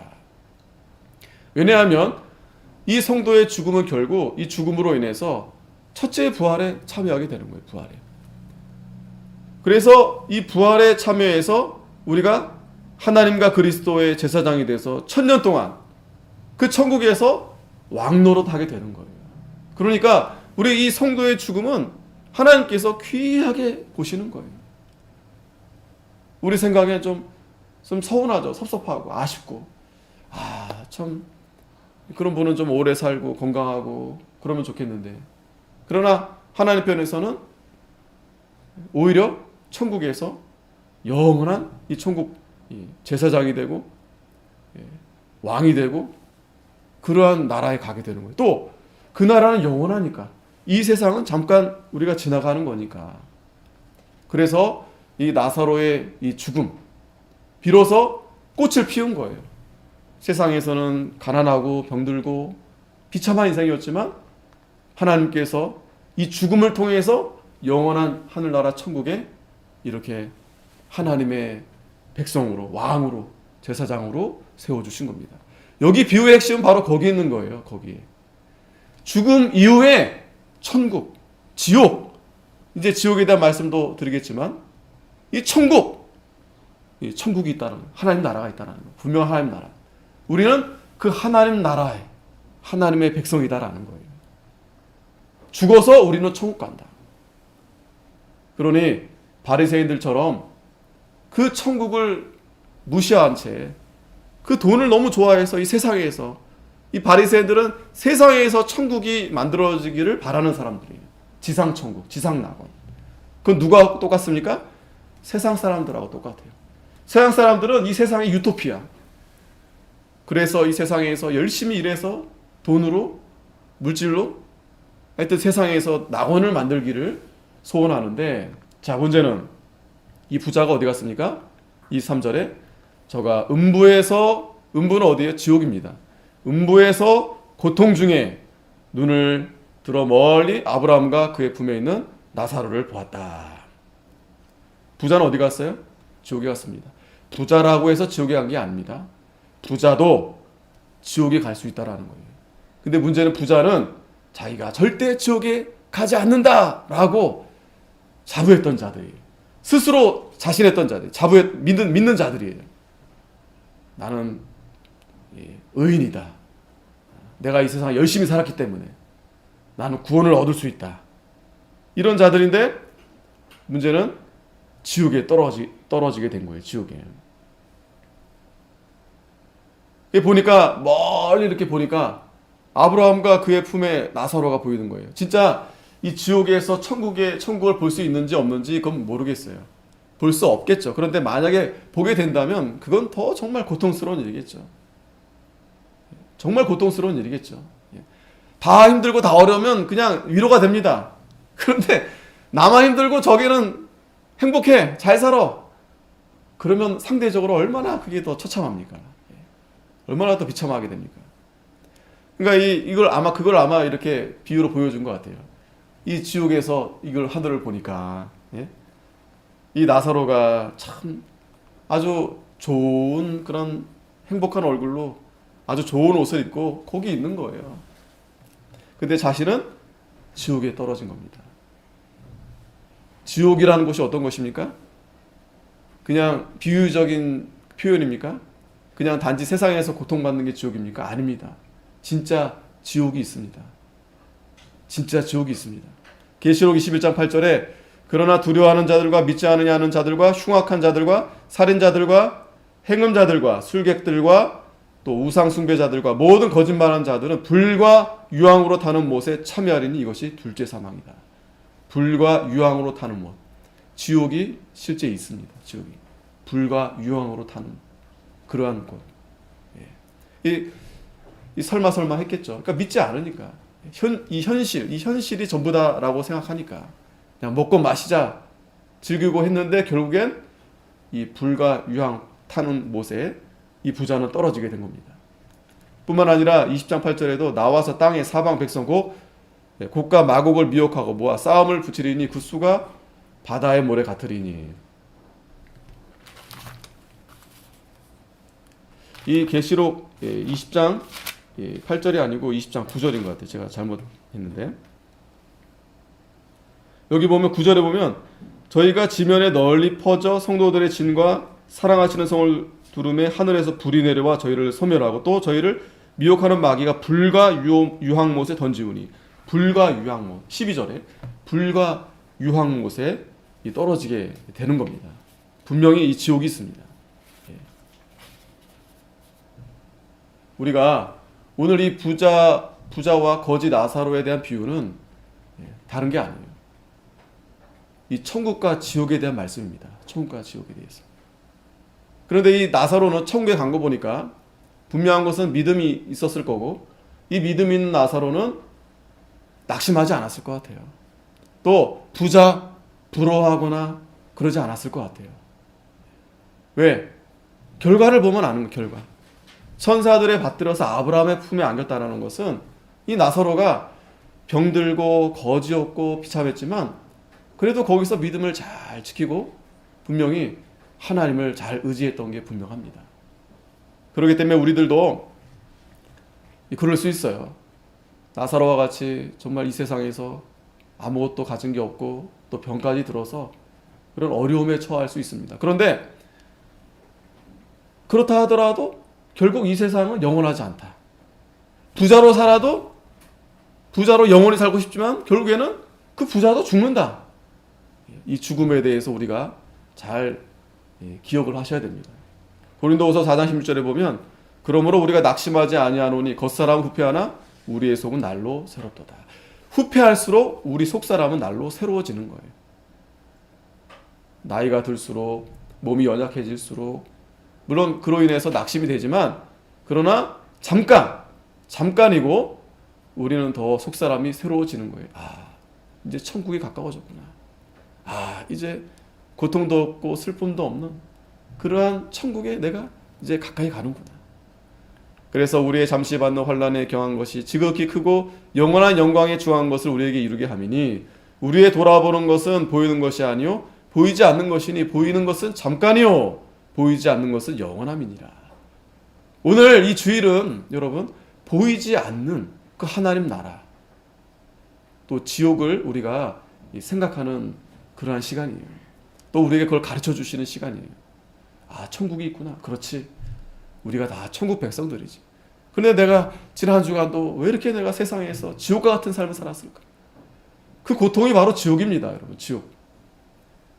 왜냐하면 이 성도의 죽음은 결국 이 죽음으로 인해서 첫째 부활에 참여하게 되는 거예요. 부활에. 그래서 이 부활에 참여해서 우리가 하나님과 그리스도의 제사장이 돼서 1000년 동안 그 천국에서 왕노릇하게 되는 거예요. 그러니까 우리 이 성도의 죽음은 하나님께서 귀하게 보시는 거예요. 우리 생각에 좀 서운하죠. 섭섭하고 아쉽고, 참 그런 분은 좀 오래 살고 건강하고 그러면 좋겠는데, 그러나 하나님 편에서는 오히려 천국에서 영원한 이 천국 제사장이 되고 왕이 되고 그러한 나라에 가게 되는 거예요. 또 그 나라는 영원하니까. 이 세상은 잠깐 우리가 지나가는 거니까. 그래서 이 나사로의 이 죽음, 비로소 꽃을 피운 거예요. 세상에서는 가난하고 병들고 비참한 인생이었지만 하나님께서 이 죽음을 통해서 영원한 하늘나라 천국에 이렇게 하나님의 백성으로, 왕으로, 제사장으로 세워주신 겁니다. 여기 비유의 핵심은 바로 거기 있는 거예요. 거기에. 죽음 이후에 천국, 지옥. 이제 지옥에 대한 말씀도 드리겠지만 이 천국, 이 천국이 있다는 거예요. 하나님 나라가 있다는 거예요. 분명한 하나님 나라. 우리는 그 하나님 나라에 하나님의 백성이다라는 거예요. 죽어서 우리는 천국 간다. 그러니 바리새인들처럼 그 천국을 무시한 채 그 돈을 너무 좋아해서 이 세상에서, 이 바리새인들은 세상에서 천국이 만들어지기를 바라는 사람들이에요. 지상 천국, 지상 낙원. 그건 누가 똑같습니까? 세상 사람들하고 똑같아요. 세상 사람들은 이 세상의 유토피아. 그래서 이 세상에서 열심히 일해서 돈으로, 물질로 하여튼 세상에서 낙원을 만들기를 소원하는데, 자, 문제는 이 부자가 어디 갔습니까? 23절에 저가 음부는 어디예요? 지옥입니다. 음부에서 고통 중에 눈을 들어 멀리 아브라함과 그의 품에 있는 나사로를 보았다. 부자는 어디 갔어요? 지옥에 갔습니다. 부자라고 해서 지옥에 간 게 아닙니다. 부자도 지옥에 갈 수 있다라는 거예요. 근데 문제는 부자는 자기가 절대 지옥에 가지 않는다라고 자부했던 자들이에요. 스스로 자신했던 자들, 믿는 자들이에요. 나는 의인이다. 내가 이 세상에 열심히 살았기 때문에 나는 구원을 얻을 수 있다. 이런 자들인데 문제는 지옥에 떨어지게 된 거예요. 지옥에. 보니까 멀리 이렇게 보니까 아브라함과 그의 품에 나사로가 보이는 거예요. 진짜 이 지옥에서 천국을 볼 수 있는지 없는지 그건 모르겠어요. 볼 수 없겠죠. 그런데 만약에 보게 된다면 그건 더 정말 고통스러운 일이겠죠. 정말 고통스러운 일이겠죠. 다 힘들고 다 어려우면 그냥 위로가 됩니다. 그런데 나만 힘들고 저기는 행복해, 잘 살아. 그러면 상대적으로 얼마나 그게 더 처참합니까? 얼마나 더 비참하게 됩니까? 그러니까 그걸 아마 이렇게 비유로 보여준 것 같아요. 이 지옥에서 이걸 하늘을 보니까, 이 나사로가 참 아주 좋은 그런 행복한 얼굴로 아주 좋은 옷을 입고 거기 있는 거예요. 근데 자신은 지옥에 떨어진 겁니다. 지옥이라는 곳이 어떤 것입니까? 그냥 비유적인 표현입니까? 그냥 단지 세상에서 고통받는 게 지옥입니까? 아닙니다. 진짜 지옥이 있습니다. 진짜 지옥이 있습니다. 계시록 21장 8절에 그러나 두려워하는 자들과 믿지 않으냐 하는 자들과 흉악한 자들과 살인자들과 행음자들과 술객들과 또 우상 숭배자들과 모든 거짓말하는 자들은 불과 유황으로 타는 못에 참여하리니 이것이 둘째 사망이다. 불과 유황으로 타는 못. 지옥이 실제 있습니다. 지옥이. 불과 유황으로 타는 그러한 곳. 이 설마 했겠죠. 그러니까 믿지 않으니까. 이 현실이 전부다라고 생각하니까. 그냥 먹고 마시자 즐기고 했는데 결국엔 이 불과 유황 타는 못에 이 부자는 떨어지게 된 겁니다. 뿐만 아니라 20장 8절에도 나와서 땅의 사방 백성 곡과 마곡을 미혹하고 모아 싸움을 붙이리니 그 수가 바다의 모래 같으리니. 이 계시록 20장 8절이 아니고 20장 9절인 것 같아요. 제가 잘못했는데 여기 보면 9절에 보면 저희가 지면에 널리 퍼져 성도들의 진과 사랑하시는 성을 두름에 하늘에서 불이 내려와 저희를 소멸하고 또 저희를 미혹하는 마귀가 불과 유황못에 던지우니. 불과 유황못. 12절에 불과 유황못에 떨어지게 되는 겁니다. 분명히 이 지옥이 있습니다. 우리가 오늘 이 부자와 거지 나사로에 대한 비유는 다른 게 아니에요. 이 천국과 지옥에 대한 말씀입니다. 천국과 지옥에 대해서. 그런데 이 나사로는 천국에 간 거 보니까 분명한 것은 믿음이 있었을 거고 이 믿음 있는 나사로는 낙심하지 않았을 것 같아요. 또 부자 부러워하거나 그러지 않았을 것 같아요. 왜? 결과를 보면 아는 결과. 천사들의 받들어서 아브라함의 품에 안겼다는 것은 이 나사로가 병들고 거지였고 비참했지만 그래도 거기서 믿음을 잘 지키고 분명히 하나님을 잘 의지했던 게 분명합니다. 그렇기 때문에 우리들도 그럴 수 있어요. 나사로와 같이 정말 이 세상에서 아무것도 가진 게 없고 또 병까지 들어서 그런 어려움에 처할 수 있습니다. 그런데 그렇다 하더라도 결국 이 세상은 영원하지 않다. 부자로 살아도 부자로 영원히 살고 싶지만 결국에는 그 부자도 죽는다. 이 죽음에 대해서 우리가 잘 기억을 하셔야 됩니다. 고린도후서 4장 16절에 보면 그러므로 우리가 낙심하지 아니하노니 겉사람은 후패하나 우리의 속은 날로 새롭도다. 후패할수록 우리 속사람은 날로 새로워지는 거예요. 나이가 들수록 몸이 연약해질수록 물론 그로 인해서 낙심이 되지만 그러나 잠깐이고 우리는 더 속사람이 새로워지는 거예요. 이제 천국이 가까워졌구나. 이제 고통도 없고 슬픔도 없는 그러한 천국에 내가 이제 가까이 가는구나. 그래서 우리의 잠시 받는 환난에 경한 것이 지극히 크고 영원한 영광에 주한 것을 우리에게 이루게 함이니 우리의 돌아보는 것은 보이는 것이 아니요 보이지 않는 것이니 보이는 것은 잠깐이요 보이지 않는 것은 영원함이니라. 오늘 이 주일은 여러분 보이지 않는 그 하나님 나라 또 지옥을 우리가 생각하는 그러한 시간이에요. 또 우리에게 그걸 가르쳐 주시는 시간이에요. 천국이 있구나. 그렇지. 우리가 다 천국 백성들이지. 근데 내가 지난 주간도 왜 이렇게 내가 세상에서 지옥과 같은 삶을 살았을까? 그 고통이 바로 지옥입니다, 여러분. 지옥.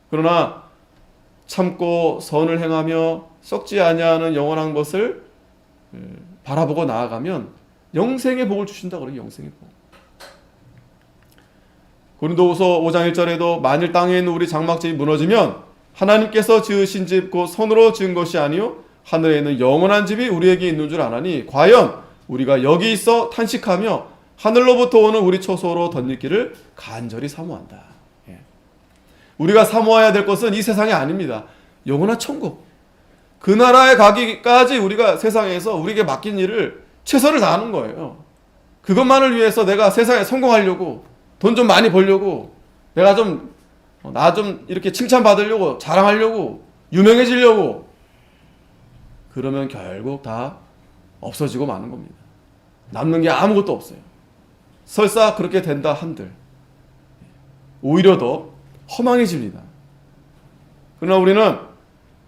그러나 참고 선을 행하며 썩지 아니하는 영원한 것을 바라보고 나아가면 영생의 복을 주신다 그래요. 영생의 복. 고린도후서 5장 1절에도 만일 땅에 있는 우리 장막집이 무너지면 하나님께서 지으신 집 곧 손으로 지은 것이 아니요 하늘에 있는 영원한 집이 우리에게 있는 줄 아나니 과연 우리가 여기 있어 탄식하며 하늘로부터 오는 우리 초소로 덧입기를 간절히 사모한다. 우리가 사모해야 될 것은 이 세상이 아닙니다. 영원한 천국. 그 나라에 가기까지 우리가 세상에서 우리에게 맡긴 일을 최선을 다하는 거예요. 그것만을 위해서 내가 세상에 성공하려고 돈 좀 많이 벌려고 내가 나 좀 이렇게 칭찬받으려고 자랑하려고 유명해지려고 그러면 결국 다 없어지고 마는 겁니다. 남는 게 아무것도 없어요. 설사 그렇게 된다 한들 오히려 더 허망해집니다. 그러나 우리는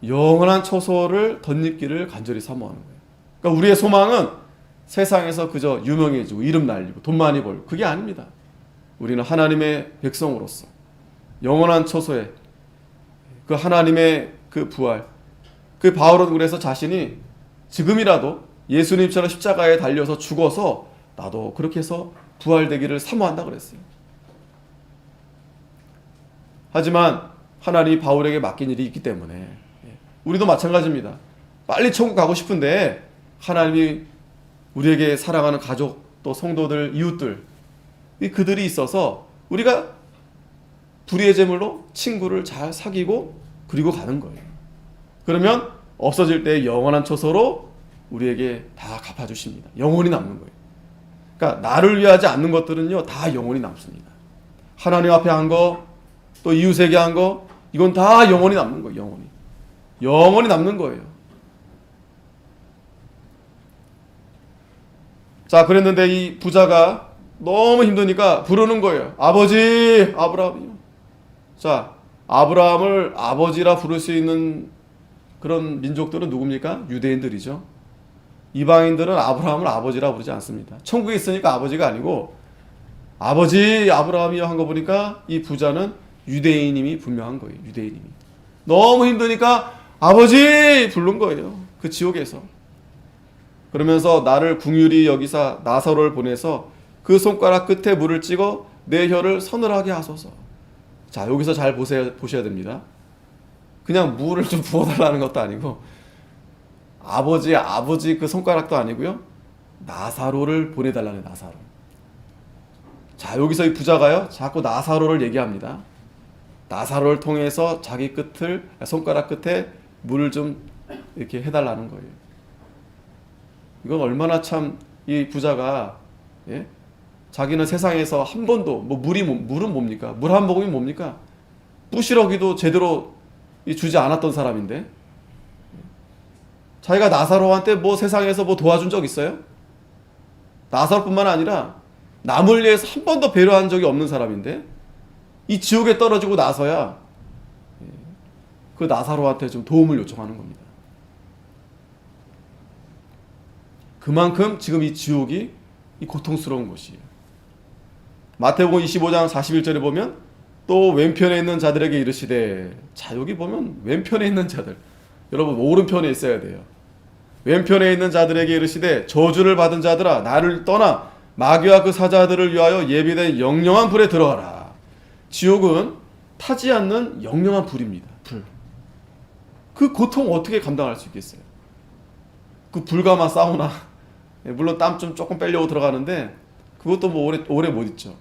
영원한 초소를 덧입기를 간절히 사모하는 거예요. 그러니까 우리의 소망은 세상에서 그저 유명해지고 이름 날리고 돈 많이 벌고 그게 아닙니다. 우리는 하나님의 백성으로서 영원한 초소에 그 하나님의 그 부활 그 바울은 그래서 자신이 지금이라도 예수님처럼 십자가에 달려서 죽어서 나도 그렇게 해서 부활되기를 사모한다 그랬어요. 하지만 하나님이 바울에게 맡긴 일이 있기 때문에 우리도 마찬가지입니다. 빨리 천국 가고 싶은데 하나님이 우리에게 사랑하는 가족 또 성도들 이웃들 그들이 있어서 우리가 불의의 제물로 친구를 잘 사귀고 그리고 가는 거예요. 그러면 없어질 때 영원한 초소로 우리에게 다 갚아주십니다. 영원히 남는 거예요. 그러니까 나를 위하지 않는 것들은요 다 영원히 남습니다. 하나님 앞에 한 거 또 이웃에게 한 거 이건 다 영원히 남는 거예요. 영원히 남는 거예요. 자, 그랬는데 이 부자가 너무 힘드니까 부르는 거예요. 아버지 아브라함이요. 자, 아브라함을 아버지라 부를 수 있는 그런 민족들은 누굽니까? 유대인들이죠. 이방인들은 아브라함을 아버지라 부르지 않습니다. 천국에 있으니까 아버지가 아니고 아버지 아브라함이요 한 거 보니까 이 부자는 유대인임이 분명한 거예요. 유대인임이. 너무 힘드니까 아버지 부른 거예요. 그 지옥에서. 그러면서 나를 긍휼히 여기사 나사로를 보내서 그 손가락 끝에 물을 찍어 내 혀를 서늘하게 하소서. 자, 여기서 잘 보셔야 됩니다. 그냥 물을 좀 부어달라는 것도 아니고 아버지 그 손가락도 아니고요. 나사로를 보내달라는 나사로. 자, 여기서 이 부자가요 자꾸 나사로를 얘기합니다. 나사로를 통해서 자기 손가락 끝에 물을 좀 이렇게 해달라는 거예요. 이건 얼마나 참 이 부자가 자기는 세상에서 한 번도 물은 뭡니까? 물 한 모금이 뭡니까? 부시러기도 제대로 주지 않았던 사람인데 자기가 나사로한테 세상에서 도와준 적 있어요? 나사로뿐만 아니라 남을 위해서 한 번도 배려한 적이 없는 사람인데 이 지옥에 떨어지고 나서야 그 나사로한테 좀 도움을 요청하는 겁니다. 그만큼 지금 이 지옥이 이 고통스러운 곳이에요. 마태복음 25장 41절에 보면 또 왼편에 있는 자들에게 이르시되, 자 여기 보면 왼편에 있는 자들, 여러분 오른편에 있어야 돼요. 왼편에 있는 자들에게 이르시되 저주를 받은 자들아 나를 떠나 마귀와 그 사자들을 위하여 예비된 영영한 불에 들어가라. 지옥은 타지 않는 영영한 불입니다. 불. 그 고통 어떻게 감당할 수 있겠어요? 그 불가마 사우나, 물론 땀 좀 조금 빼려고 들어가는데 그것도 뭐 오래 못 있죠.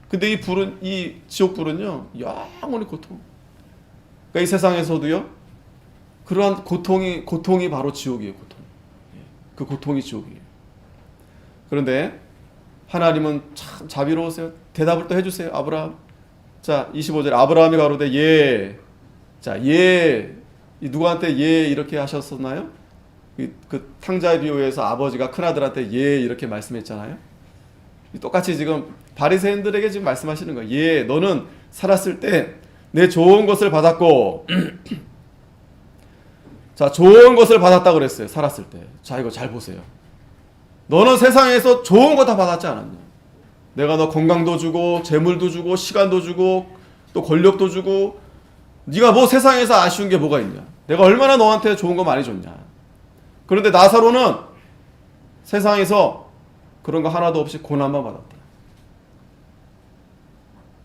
근데 이 불은, 이 지옥 불은요 영원히 고통. 그러니까 이 세상에서도요 그러한 고통이 바로 지옥이에요. 고통. 그 고통이 지옥이에요. 그런데 하나님은 참 자비로우세요. 대답을 또 해주세요. 아브라함. 자 25절 아브라함이 가로되 예. 자 예. 누구한테 예 이렇게 하셨었나요? 그 탕자의 비유에서 아버지가 큰아들한테 예 이렇게 말씀했잖아요. 똑같이 지금 바리새인들에게 지금 말씀하시는 거예요. 예, 너는 살았을 때 내 좋은 것을 받았고 자 좋은 것을 받았다 그랬어요. 살았을 때. 자 이거 잘 보세요. 너는 세상에서 좋은 거 다 받았지 않았냐? 내가 너 건강도 주고 재물도 주고 시간도 주고 또 권력도 주고 네가 뭐 세상에서 아쉬운 게 뭐가 있냐? 내가 얼마나 너한테 좋은 거 많이 줬냐? 그런데 나사로는 세상에서 그런 거 하나도 없이 고난만 받았다.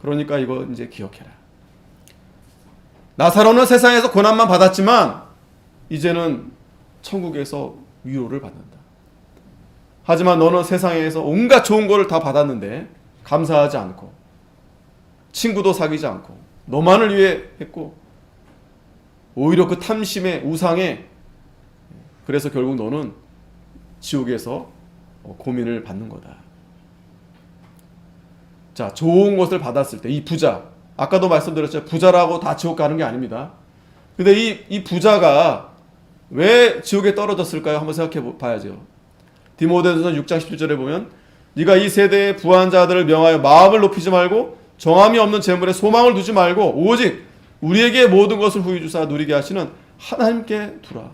그러니까 이거 이제 기억해라. 나사로는 세상에서 고난만 받았지만 이제는 천국에서 위로를 받는다. 하지만 너는 세상에서 온갖 좋은 거를 다 받았는데 감사하지 않고 친구도 사귀지 않고 너만을 위해 했고 오히려 그 탐심에 우상에 그래서 결국 너는 지옥에서 고민을 받는 거다. 자, 좋은 것을 받았을 때 이 부자, 아까도 말씀드렸죠. 부자라고 다 지옥 가는 게 아닙니다. 근데 이 부자가 왜 지옥에 떨어졌을까요? 한번 생각해 봐야죠. 디모데전서 6장 17절에 보면 네가 이 세대의 부한 자들을 명하여 마음을 높이지 말고 정함이 없는 재물에 소망을 두지 말고 오직 우리에게 모든 것을 후히 주사 누리게 하시는 하나님께 두라.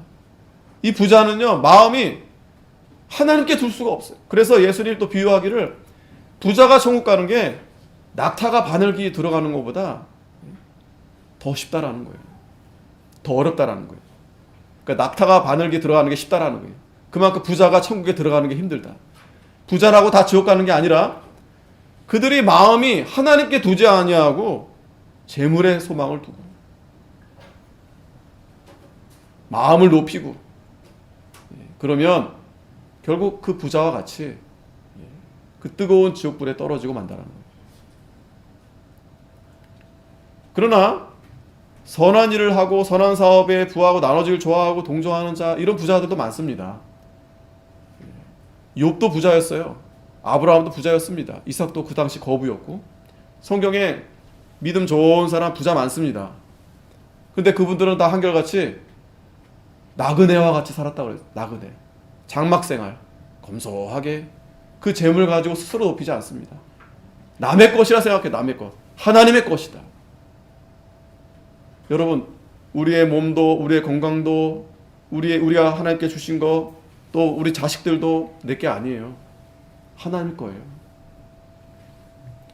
이 부자는요 마음이 하나님께 둘 수가 없어요. 그래서 예수님이 또 비유하기를 부자가 천국 가는 게 낙타가 바늘기 들어가는 것보다 더 쉽다라는 거예요. 더 어렵다라는 거예요. 그러니까 낙타가 바늘기 들어가는 게 쉽다라는 거예요. 그만큼 부자가 천국에 들어가는 게 힘들다. 부자라고 다 지옥 가는 게 아니라 그들이 마음이 하나님께 두지 아니하고 재물에 소망을 두고 마음을 높이고 그러면 결국 그 부자와 같이 그 뜨거운 지옥불에 떨어지고 만다라는 거예요. 그러나 선한 일을 하고 선한 사업에 부하고 나눠주길 좋아하고 동조하는 자 이런 부자들도 많습니다. 욥도 부자였어요. 아브라함도 부자였습니다. 이삭도 그 당시 거부였고 성경에 믿음 좋은 사람 부자 많습니다. 근데 그분들은 다 한결같이 나그네와 같이 살았다고 그래요. 나그네. 장막생활. 검소하게 그 재물 가지고 스스로 높이지 않습니다. 남의 것이라 생각해. 남의 것. 하나님의 것이다. 여러분 우리의 몸도 우리의 건강도 우리가 하나님께 주신 거 또 우리 자식들도 내게 아니에요. 하나님 거예요.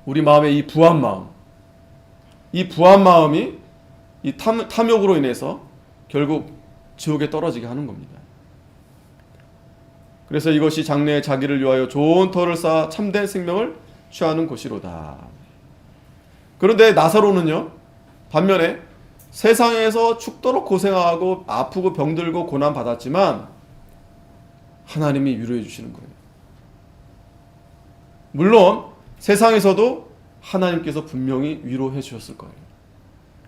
우리 마음의 이 부한 마음, 이 부한 마음이 이 탐욕으로 인해서 결국 지옥에 떨어지게 하는 겁니다. 그래서 이것이 장래에 자기를 위하여 좋은 터를 쌓아 참된 생명을 취하는 곳이로다. 그런데 나사로는요, 반면에 세상에서 죽도록 고생하고 아프고 병들고 고난 받았지만 하나님이 위로해 주시는 거예요. 물론 세상에서도 하나님께서 분명히 위로해 주셨을 거예요.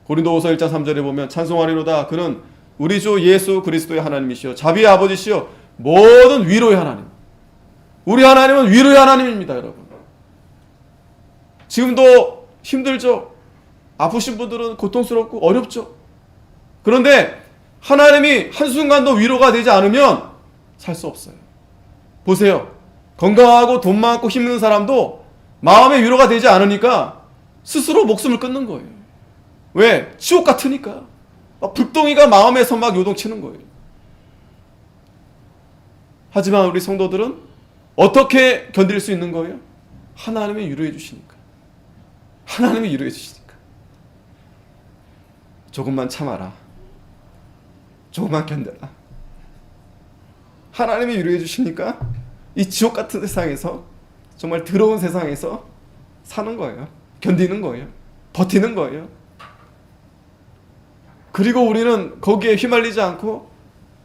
고린도후서 1장 3절에 보면 찬송하리로다 그는 우리 주 예수 그리스도의 하나님이시여 자비의 아버지시여 모든 위로의 하나님. 우리 하나님은 위로의 하나님입니다. 여러분 지금도 힘들죠. 아프신 분들은 고통스럽고 어렵죠. 그런데 하나님이 한순간도 위로가 되지 않으면 살 수 없어요. 보세요. 건강하고 돈 많고 힘든 사람도 마음의 위로가 되지 않으니까 스스로 목숨을 끊는 거예요. 왜? 지옥 같으니까. 불덩이가 마음에서 막 요동치는 거예요. 하지만 우리 성도들은 어떻게 견딜 수 있는 거예요? 하나님이 위로해 주시니까. 하나님이 위로해 주시니까. 조금만 참아라. 조금만 견뎌라. 하나님이 위로해 주시니까 이 지옥 같은 세상에서, 정말 더러운 세상에서 사는 거예요. 견디는 거예요. 버티는 거예요. 그리고 우리는 거기에 휘말리지 않고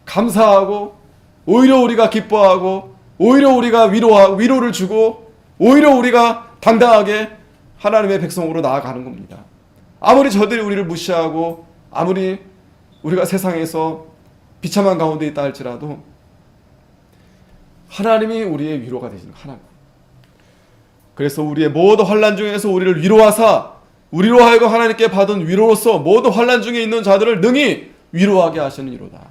감사하고, 오히려 우리가 기뻐하고, 오히려 우리가 위로를 주고, 오히려 우리가 당당하게 하나님의 백성으로 나아가는 겁니다. 아무리 저들이 우리를 무시하고, 아무리 우리가 세상에서 비참한 가운데 있다 할지라도 하나님이 우리의 위로가 되시는 하나님. 그래서 우리의 모든 환난 중에서 우리를 위로하사 우리로 하여금 하나님께 받은 위로로서 모든 환난 중에 있는 자들을 능히 위로하게 하시는 이로다.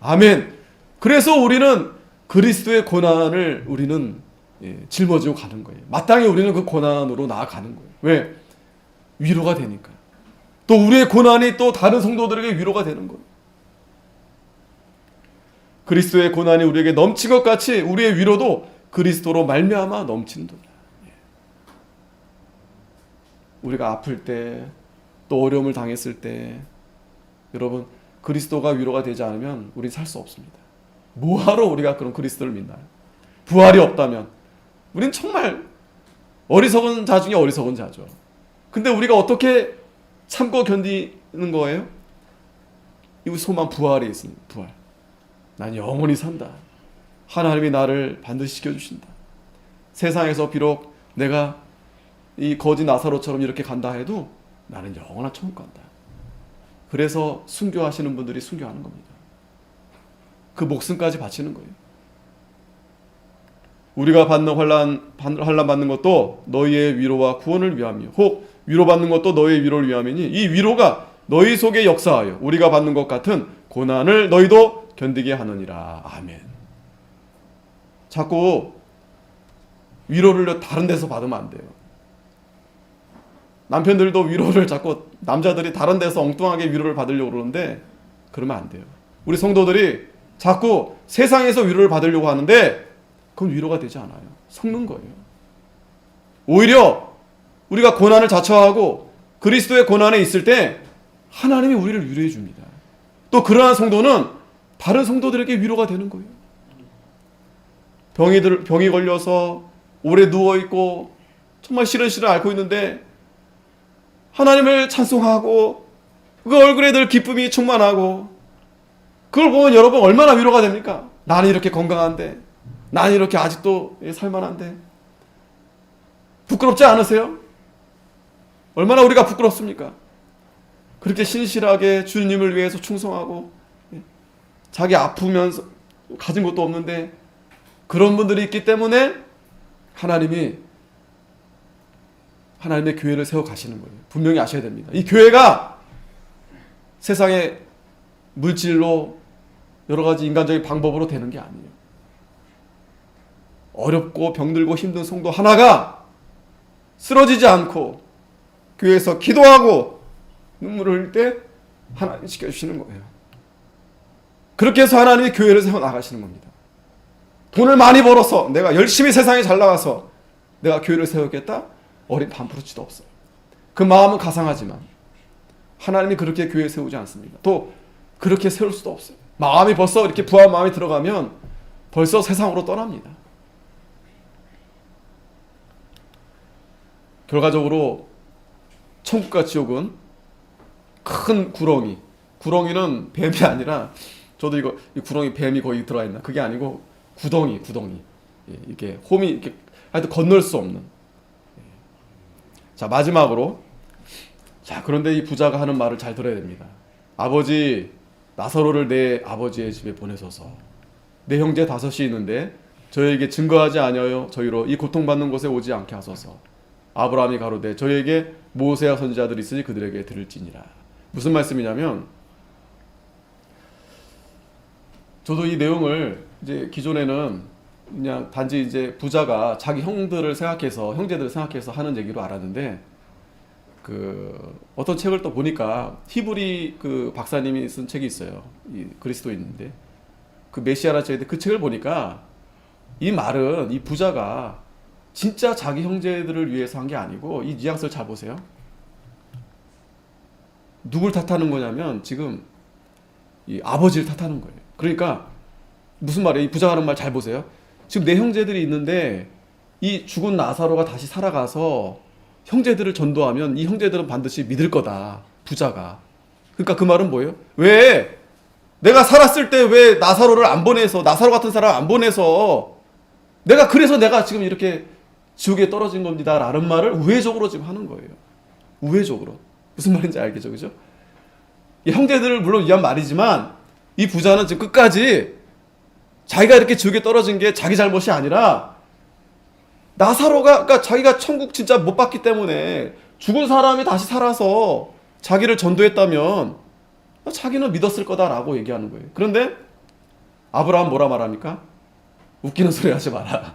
아멘. 그래서 우리는 그리스도의 고난을 우리는 짊어지고 가는 거예요. 마땅히 우리는 그 고난으로 나아가는 거예요. 왜? 위로가 되니까. 또 우리의 고난이 또 다른 성도들에게 위로가 되는 거예요. 그리스도의 고난이 우리에게 넘친 것 같이 우리의 위로도 그리스도로 말미암아 넘치는도다. 우리가 아플 때, 또 어려움을 당했을 때, 여러분, 그리스도가 위로가 되지 않으면 우린 살 수 없습니다. 뭐하러 우리가 그런 그리스도를 믿나요? 부활이 없다면 우린 정말 어리석은 자 중에 어리석은 자죠. 근데 우리가 어떻게 참고 견디는 거예요? 이 소망, 부활이 있습니다. 부활. 난 영원히 산다. 하나님이 나를 반드시 지켜주신다. 세상에서 비록 내가 이 거지 나사로처럼 이렇게 간다 해도 나는 영원한 천국 간다. 그래서 순교하시는 분들이 순교하는 겁니다. 그 목숨까지 바치는 거예요. 우리가 받는 환난 받는 것도 너희의 위로와 구원을 위함이요, 혹 위로받는 것도 너희의 위로를 위함이니 이 위로가 너희 속에 역사하여 우리가 받는 것 같은 고난을 너희도 견디게 하느니라. 아멘. 자꾸 위로를 다른 데서 받으면 안 돼요. 남편들도 위로를 자꾸, 남자들이 다른 데서 엉뚱하게 위로를 받으려고 그러는데 그러면 안 돼요. 우리 성도들이 자꾸 세상에서 위로를 받으려고 하는데 그건 위로가 되지 않아요. 속는 거예요. 오히려 우리가 고난을 자처하고 그리스도의 고난에 있을 때 하나님이 우리를 위로해 줍니다. 또 그러한 성도는 다른 성도들에게 위로가 되는 거예요. 병이 걸려서 오래 누워있고 정말 시른시른 앓고 있는데 하나님을 찬송하고 그 얼굴에 늘 기쁨이 충만하고, 그걸 보면 여러분 얼마나 위로가 됩니까? 나는 이렇게 건강한데, 나는 이렇게 아직도 살만한데. 부끄럽지 않으세요? 얼마나 우리가 부끄럽습니까? 그렇게 신실하게 주님을 위해서 충성하고 자기 아프면서 가진 것도 없는데 그런 분들이 있기 때문에 하나님의 교회를 세워 가시는 거예요. 분명히 아셔야 됩니다. 이 교회가 세상의 물질로 여러 가지 인간적인 방법으로 되는 게 아니에요. 어렵고 병들고 힘든 성도 하나가 쓰러지지 않고 교회에서 기도하고 눈물을 흘릴 때 하나님 지켜주시는 거예요. 그렇게 해서 하나님이 교회를 세워 나가시는 겁니다. 돈을 많이 벌어서 내가 열심히 세상에 잘 나가서 내가 교회를 세우겠다? 어린 반프로치도 없어요. 그 마음은 가상하지만 하나님이 그렇게 교회 세우지 않습니다. 또 그렇게 세울 수도 없어요. 마음이 벌써 이렇게 부한 마음이 들어가면 벌써 세상으로 떠납니다. 결과적으로 천국과 지옥은 큰 구렁이는 뱀이 아니라, 저도 이 구렁이 뱀이 거기 들어가 있나? 그게 아니고 구덩이. 이렇게 홈이 이렇게 하여튼 건널 수 없는. 자, 마지막으로, 자, 그런데 이 부자가 하는 말을 잘 들어야 됩니다. 아버지, 나사로를 내 아버지의 집에 보내소서. 내 형제 5이 있는데 저에게 증거하지 아니하여 저희로 이 고통받는 곳에 오지 않게 하소서. 아브라함이 가로되 저에게 모세와 선지자들이 있으니 그들에게 들을지니라. 무슨 말씀이냐면, 저도 이 내용을 이제 기존에는 그냥 단지 이제 부자가 자기 형제들을 생각해서 하는 얘기로 알았는데, 그 어떤 책을 또 보니까 히브리 그 박사님이 쓴 책이 있어요. 이 그리스도인인데 그 메시아라 책인데, 그 책을 보니까 이 말은 이 부자가 진짜 자기 형제들을 위해서 한 게 아니고, 이 뉘앙스를 잘 보세요. 누굴 탓하는 거냐면 지금 이 아버지를 탓하는 거예요. 그러니까 무슨 말이에요? 이 부자가 하는 말 잘 보세요. 지금 내 형제들이 있는데 이 죽은 나사로가 다시 살아가서 형제들을 전도하면 이 형제들은 반드시 믿을 거다, 부자가. 그러니까 그 말은 뭐예요? 왜 내가 살았을 때 왜 나사로를 안 보내서, 나사로 같은 사람 안 보내서, 그래서 내가 지금 이렇게 지옥에 떨어진 겁니다 라는 말을 우회적으로 지금 하는 거예요. 우회적으로. 무슨 말인지 알겠죠? 그죠? 이 형제들을 물론 위한 말이지만, 이 부자는 지금 끝까지 자기가 이렇게 지옥에 떨어진 게 자기 잘못이 아니라, 나사로가, 그러니까 자기가 천국 진짜 못 봤기 때문에 죽은 사람이 다시 살아서 자기를 전도했다면 자기는 믿었을 거다라고 얘기하는 거예요. 그런데 아브라함 뭐라 말합니까? 웃기는 소리 하지 마라.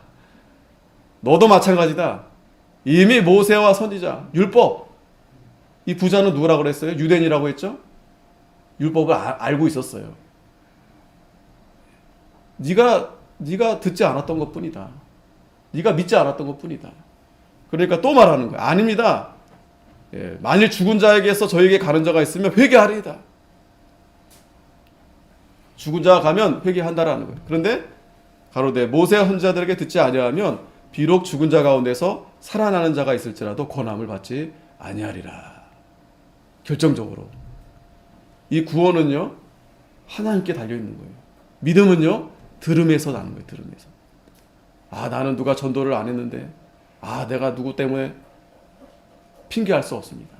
너도 마찬가지다. 이미 모세와 선지자, 율법. 이 부자는 누구라고 그랬어요? 유대인이라고 했죠? 율법을 알고 있었어요. 네가 듣지 않았던 것뿐이다. 네가 믿지 않았던 것뿐이다. 그러니까 또 말하는 거야. 아닙니다. 예, 만일 죽은 자에게서 저에게 가는 자가 있으면 회개하리이다. 죽은 자가 가면 회개한다라는 거예요. 그런데 가로되 모세와 선지자들에게 듣지 아니하면 비록 죽은 자 가운데서 살아나는 자가 있을지라도 권함을 받지 아니하리라. 결정적으로 이 구원은요, 하나님께 달려있는 거예요. 믿음은요, 들음에서 나는 거예요. 들음에서. 나는 누가 전도를 안 했는데, 내가 누구 때문에 핑계할 수 없습니다.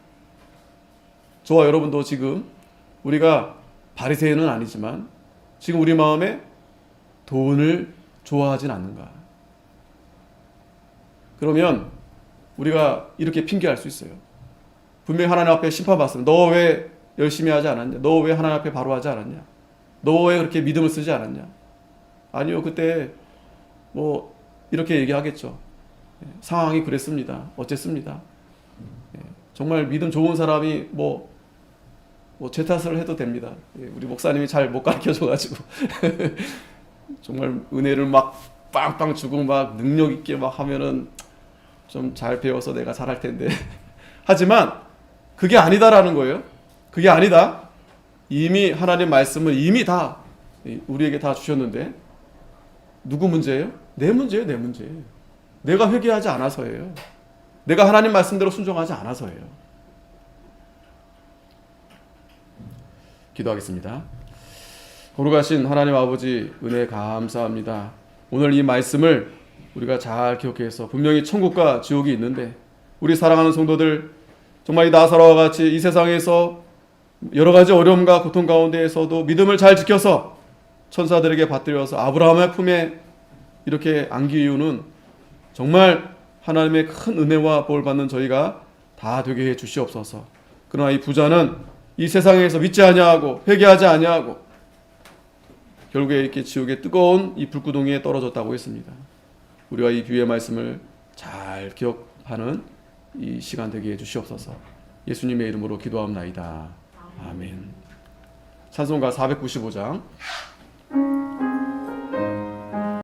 저와 여러분도 지금 우리가 바리새인은 아니지만 지금 우리 마음에 돈을 좋아하진 않는가? 그러면 우리가 이렇게 핑계할 수 있어요. 분명히 하나님 앞에 심판받습니다. 너 왜 열심히 하지 않았냐? 너 왜 하나님 앞에 바로 하지 않았냐? 너 왜 그렇게 믿음을 쓰지 않았냐? 아니요, 그때 뭐 이렇게 얘기하겠죠. 상황이 그랬습니다. 어쨌습니다. 정말 믿음 좋은 사람이 뭐 제 탓을 해도 됩니다. 우리 목사님이 잘 못 가르쳐줘가지고 정말 은혜를 막 빵빵 주고 막 능력 있게 막 하면은 좀 잘 배워서 내가 잘할 텐데 하지만 그게 아니다라는 거예요. 그게 아니다. 이미 하나님 말씀을 이미 다 우리에게 다 주셨는데, 누구 문제예요? 내 문제예요. 내 문제예요. 내가 회개하지 않아서예요. 내가 하나님 말씀대로 순종하지 않아서예요. 기도하겠습니다. 거룩하신 하나님 아버지, 은혜 감사합니다. 오늘 이 말씀을 우리가 잘 기억해서, 분명히 천국과 지옥이 있는데 우리 사랑하는 성도들, 정말 이 나사로와 같이 이 세상에서 여러 가지 어려움과 고통 가운데에서도 믿음을 잘 지켜서 천사들에게 받들여서 아브라함의 품에 이렇게 안기 이유는 정말 하나님의 큰 은혜와 복을 받는 저희가 다 되게 해 주시옵소서. 그러나 이 부자는 이 세상에서 믿지 아니하고 회개하지 아니하고 결국에 이렇게 지옥의 뜨거운 이 불구덩이에 떨어졌다고 했습니다. 우리가 이 귀의 말씀을 잘 기억하는 이 시간 되게 해 주시옵소서. 예수님의 이름으로 기도합나이다. 아멘. 찬송가 495장